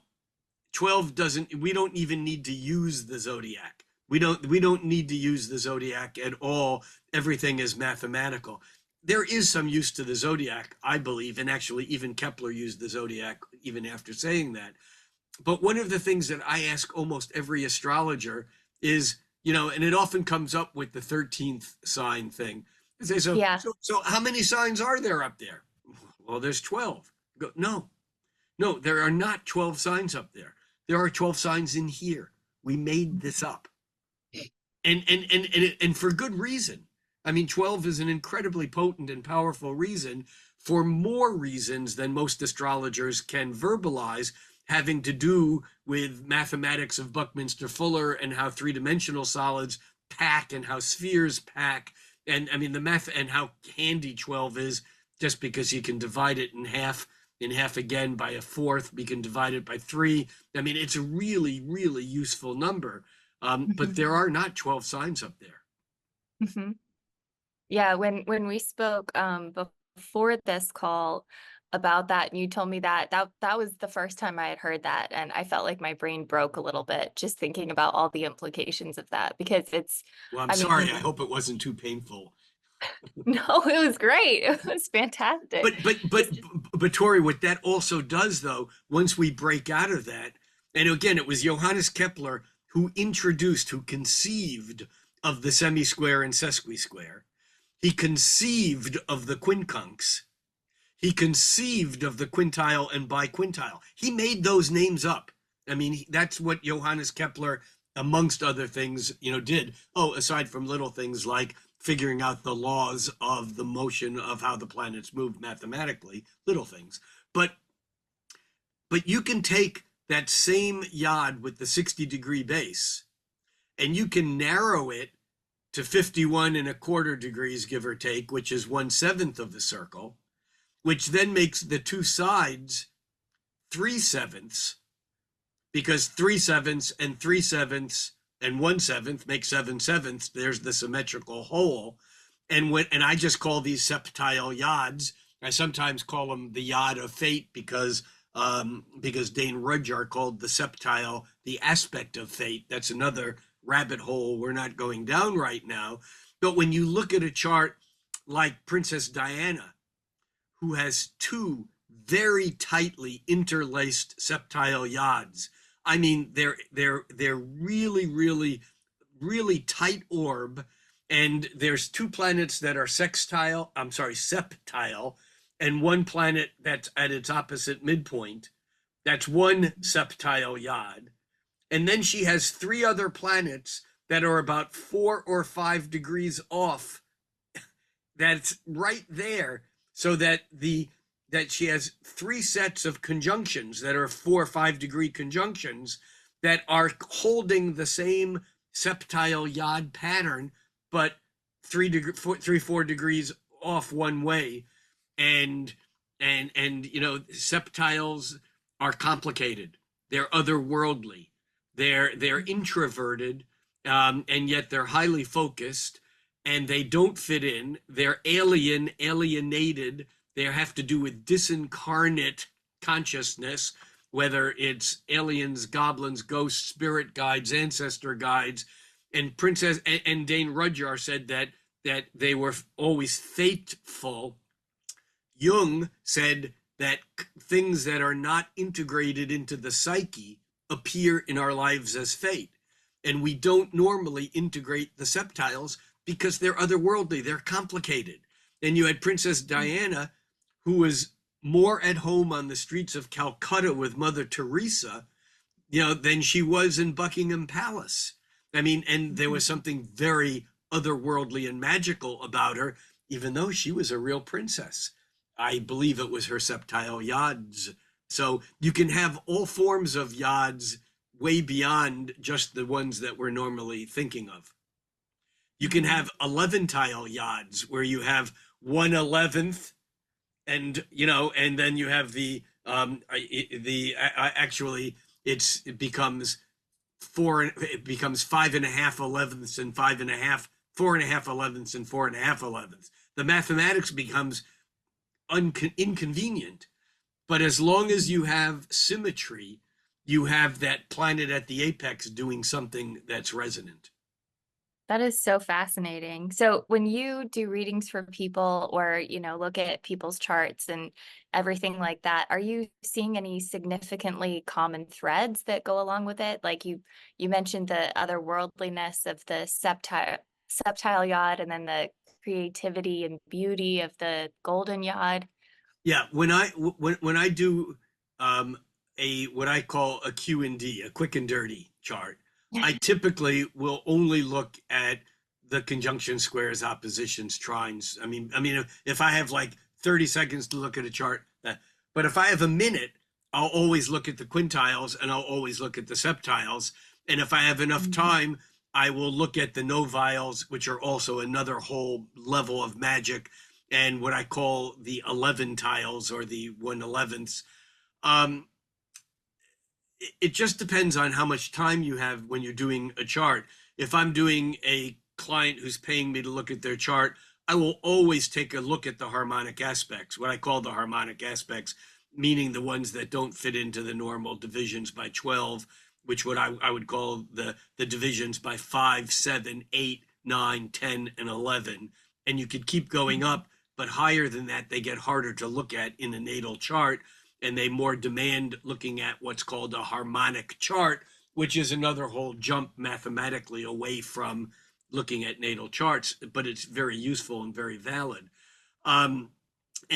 12 doesn't, we don't even need to use the zodiac. We don't need to use the zodiac at all. Everything is mathematical. There is some use to the zodiac, I believe, and actually even Kepler used the zodiac even after saying that. But one of the things that I ask almost every astrologer is, and it often comes up with the 13th sign thing. I say, Yeah. so how many signs are there up there? Well, there's 12. Go, no, there are not 12 signs up there. There are 12 signs in here. We made this up. And for good reason. I mean, 12 is an incredibly potent and powerful reason, for more reasons than most astrologers can verbalize, having to do with mathematics of Buckminster Fuller and how three-dimensional solids pack and how spheres pack. And I mean, the math and how handy 12 is, just because you can divide it in half again by a fourth. We can divide it by 3. I mean, it's a really, really useful number. But there are not 12 signs up there. Hmm. Yeah, when we spoke before this call about that, and you told me that was the first time I had heard that, and I felt like my brain broke a little bit just thinking about all the implications of that, because Well, I'm I sorry. mean, I hope it wasn't too painful. no, it was great. It was fantastic. But Just but Tori, what that also does, though, once we break out of that, and again, it was Johannes Kepler who conceived of the semi-square and sesqui-square. He conceived of the quincunx. He conceived of the quintile and biquintile. He made those names up. I mean, that's what Johannes Kepler, amongst other things, did. Oh, aside from little things like figuring out the laws of the motion of how the planets moved mathematically, little things. But you can take that same yod with the 60-degree base, and you can narrow it to 51 and a quarter degrees, give or take, which is 1/7 of the circle, which then makes the two sides 3/7, because 3/7 and 3/7 and 1/7 make 7/7. There's the symmetrical whole. And I just call these septile yods. I sometimes call them the yod of fate because Dane Rudhyar called the septile the aspect of fate. That's another rabbit hole we're not going down right now. But when you look at a chart like Princess Diana, who has two very tightly interlaced septile yods. I mean, they're really, really, really tight orb. And there's two planets that are sextile, I'm sorry, septile, and one planet that's at its opposite midpoint. That's one septile yod. And then she has three other planets that are about 4 or 5 degrees off. That's right there. So that she has three sets of conjunctions that are 4 or 5 degree conjunctions that are holding the same septile yod pattern, but 4 degrees off one way. And septiles are complicated. They're otherworldly. They're introverted, and yet they're highly focused, and they don't fit in. They're alienated. They have to do with disincarnate consciousness, whether it's aliens, goblins, ghosts, spirit guides, ancestor guides. And Princess and Dane Rudyard said that they were always fateful. Jung said that things that are not integrated into the psyche appear in our lives as fate. And we don't normally integrate the septiles because they're otherworldly, they're complicated. And you had Princess Diana, who was more at home on the streets of Calcutta with Mother Teresa, than she was in Buckingham Palace. I mean, and there was something very otherworldly and magical about her, even though she was a real princess. I believe it was her septile yods. So you can have all forms of yods way beyond just the ones that we're normally thinking of. You can have 11-tile yods where you have 1/11th, and then you have actually it becomes 5.5/11ths and 5.5, 4.5/11ths and 4.5/11ths. The mathematics becomes inconvenient, but as long as you have symmetry, you have that planet at the apex doing something that's resonant. That is so fascinating. So when you do readings for people or, look at people's charts and everything like that, are you seeing any significantly common threads that go along with it? Like you mentioned the otherworldliness of the septile yod, and then the creativity and beauty of the golden yod. Yeah, when I do a what I call a Q&D, a quick and dirty chart, I typically will only look at the conjunction squares, oppositions, trines. I mean, if I have like 30 seconds to look at a chart, but if I have a minute, I'll always look at the quintiles and I'll always look at the septiles. And if I have enough time, I will look at the noviles, which are also another whole level of magic, and what I call the 11 tiles or the 1/11ths. It just depends on how much time you have when you're doing a chart. If I'm doing a client who's paying me to look at their chart, I will always take a look at the harmonic aspects, what I call the harmonic aspects, meaning the ones that don't fit into the normal divisions by 12, which what I would call the divisions by 5, 7, 8, 9, 10, and 11. And you could keep going up, but higher than that, they get harder to look at in a natal chart, and they more demand looking at what's called a harmonic chart, which is another whole jump mathematically away from looking at natal charts, but it's very useful and very valid. And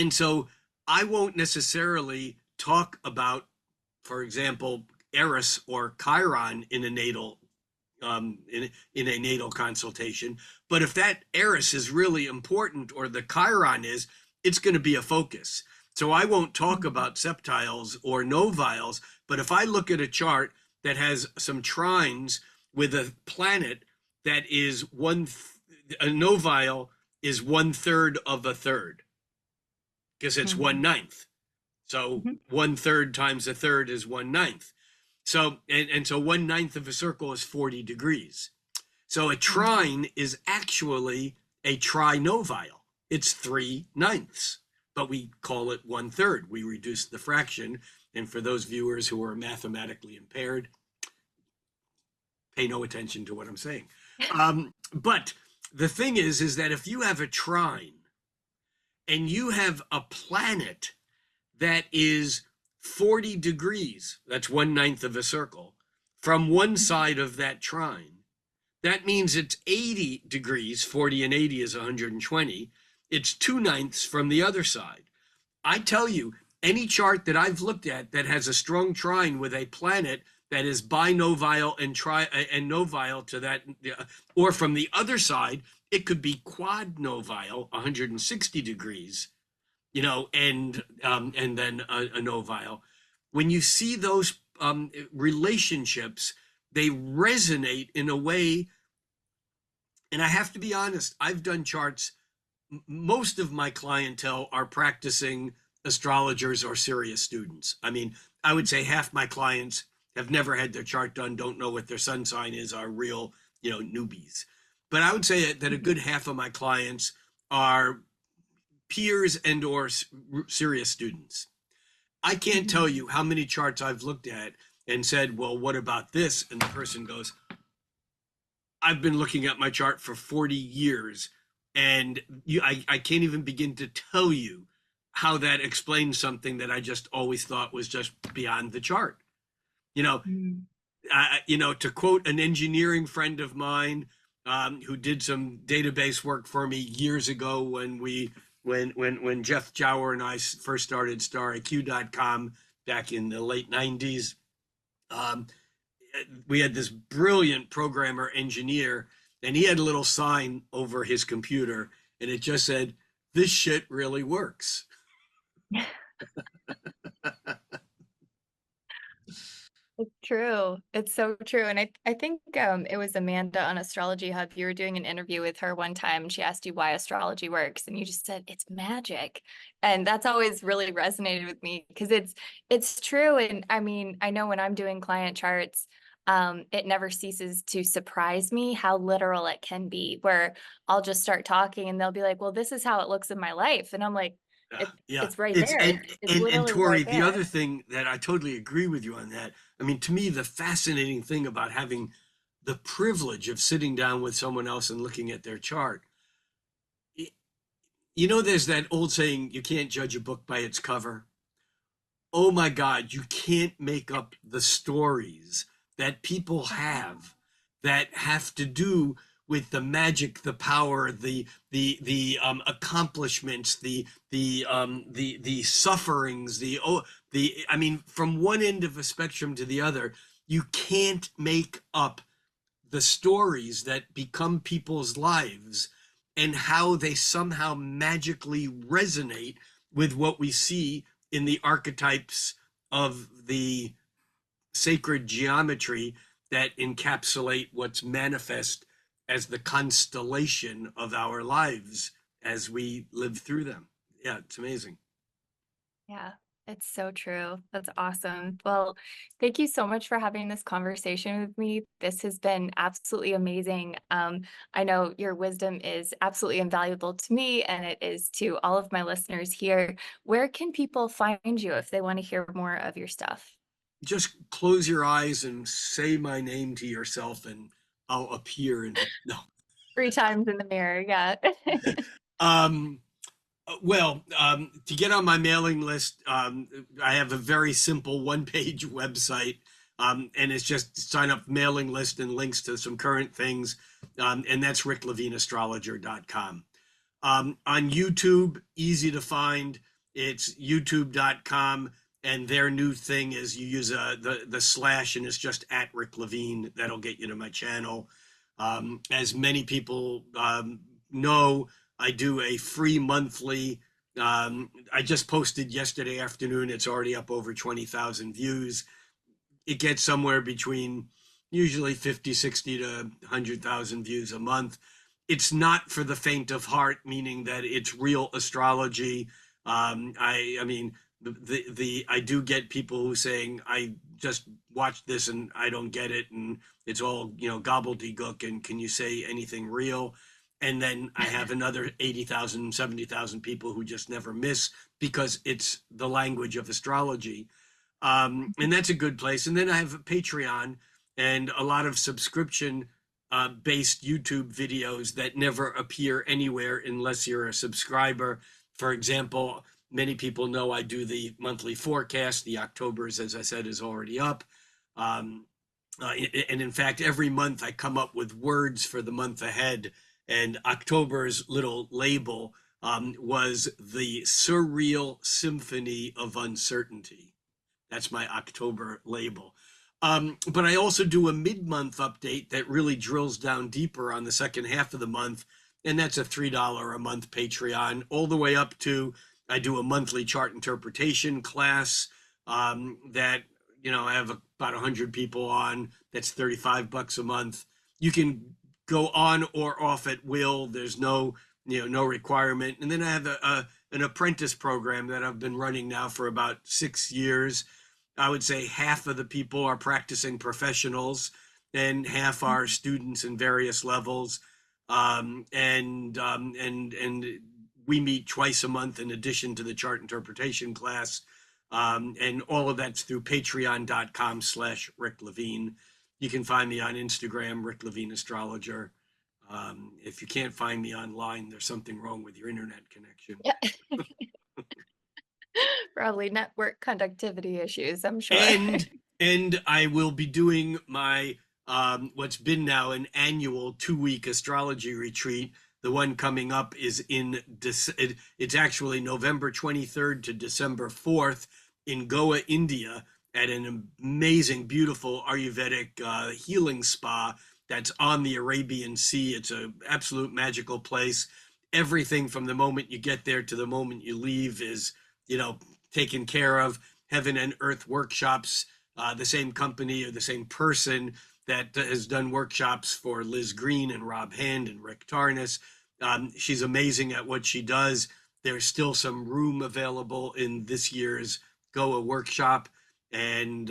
so I won't necessarily talk about, for example, Eris or Chiron in a natal in a natal consultation. But if that Eris is really important, or the Chiron is, it's going to be a focus. So I won't talk about septiles or noviles, but if I look at a chart that has some trines with a planet that is a novile is 1/3 of a third, because it's 1/9. So 1/3 times a third is 1/9. So, and so 1/9 of a circle is 40 degrees. So a trine is actually a trinovile. It's 3/9, but we call it 1/3. We reduce the fraction. And for those viewers who are mathematically impaired, pay no attention to what I'm saying. But the thing is that if you have a trine and you have a planet that is 40 degrees, that's 1/9 of a circle, from one side of that trine, that means it's 80 degrees, 40 and 80 is 120. It's 2/9 from the other side. I tell you, any chart that I've looked at that has a strong trine with a planet that is binovile and novile to that, or from the other side, it could be quad novile, 160 degrees, and then a novile. When you see those relationships, they resonate in a way. And I have to be honest, I've done charts. Most of my clientele are practicing astrologers or serious students. I mean, I would say half my clients have never had their chart done, don't know what their sun sign is, are real, newbies. But I would say that a good half of my clients are peers and or serious students. I can't tell you how many charts I've looked at and said, well, what about this? And the person goes, I've been looking at my chart for 40 years, and I can't even begin to tell you how that explains something that I just always thought was just beyond the chart. Mm. To quote an engineering friend of mine, who did some database work for me years ago when Jeff Jower and I first started StarIQ.com back in the late 90s. We had this brilliant programmer engineer, and he had a little sign over his computer, and it just said, "This shit really works." It's true. It's so true. And I think it was Amanda on Astrology Hub. You were doing an interview with her one time and she asked you why astrology works. And you just said it's magic. And that's always really resonated with me because it's true. And I mean, I know when I'm doing client charts, it never ceases to surprise me how literal it can be, where I'll just start talking and they'll be like, well, this is how it looks in my life. And I'm like, Yeah, it's right it's there. It's and literally Tori, right the there. other thing that I totally agree with you on that. I mean, to me, the fascinating thing about having the privilege of sitting down with someone else and looking at their chart, there's that old saying, you can't judge a book by its cover. Oh my God, you can't make up the stories that people that have to do with the magic, the power, the accomplishments, the sufferings, I mean, from one end of a spectrum to the other, you can't make up the stories that become people's lives and how they somehow magically resonate with what we see in the archetypes of the sacred geometry that encapsulate what's manifest as the constellation of our lives as we live through them. Yeah, it's amazing. Yeah, it's so true. That's awesome. Well, thank you so much for having this conversation with me. This has been absolutely amazing. I know your wisdom is absolutely invaluable to me, and it is to all of my listeners here. Where can people find you if they want to hear more of your stuff? Just close your eyes and say my name to yourself, and I'll appear. And no. 3 times in the mirror. Yeah. Um, to get on my mailing list, I have a very simple one-page website, and it's just sign up mailing list and links to some current things, and that's ricklevineastrologer.com. On YouTube, easy to find. It's youtube.com, and their new thing is you use the slash, and it's just at Rick Levine. That'll get you to my channel. As many people know, I do a free monthly. I just posted yesterday afternoon. It's already up over 20,000 views. It gets somewhere between usually 50, 60 to 100,000 views a month. It's not for the faint of heart, meaning that it's real astrology. I mean, I do get people who saying, I just watched this and I don't get it, and it's all gobbledygook, and can you say anything real? And then I have another 80,000, 70,000 people who just never miss because it's the language of astrology. And that's a good place. And then I have a Patreon and a lot of subscription based YouTube videos that never appear anywhere unless you're a subscriber. For example, many people know I do the monthly forecast. The October's, as I said, is already up. Um, and in fact, every month I come up with words for the month ahead. And October's little label was the Surreal Symphony of Uncertainty. That's my October label. But I also do a mid-month update that really drills down deeper on the second half of the month, and that's a $3 a month Patreon, all the way up to I do a monthly chart interpretation class that I have about 100 people on. That's $35 a month. You can go on or off at will. There's no requirement. And then I have an apprentice program that I've been running now for about 6 years. I would say half of the people are practicing professionals and half are students in various levels. And we meet twice a month in addition to the chart interpretation class. And all of that's through patreon.com/Rick Levine. You can find me on Instagram, Rick Levine Astrologer. If you can't find me online, there's something wrong with your internet connection. Yeah. Probably network conductivity issues, I'm sure. And I will be doing my what's been now an annual 2-week astrology retreat. The one coming up is it's actually November 23rd to December 4th in Goa, India, at an amazing, beautiful Ayurvedic healing spa that's on the Arabian Sea. It's an absolute magical place. Everything from the moment you get there to the moment you leave is, taken care of. Heaven and Earth Workshops, the same company or the same person that has done workshops for Liz Green and Rob Hand and Rick Tarnas. She's amazing at what she does. There's still some room available in this year's Goa workshop, and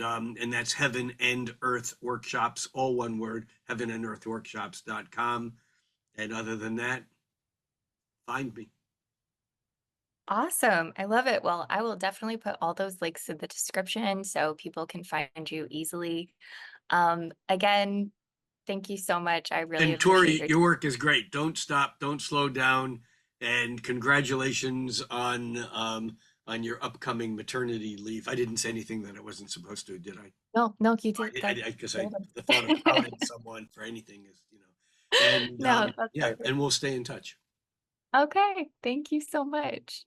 that's Heaven and Earth Workshops, all one word, heavenandearthworkshops.com. And other than that, find me. Awesome. I love it. Well, I will definitely put all those links in the description so people can find you easily. Again, thank you so much. I really And appreciate Tori, your your work is great. Don't stop, don't slow down, and congratulations on your upcoming maternity leave. I didn't say anything that I wasn't supposed to, did I? No, no, you did that. I guess the thought of outing someone for anything is. And No, that's yeah, perfect. and we'll stay in touch. Okay, thank you so much.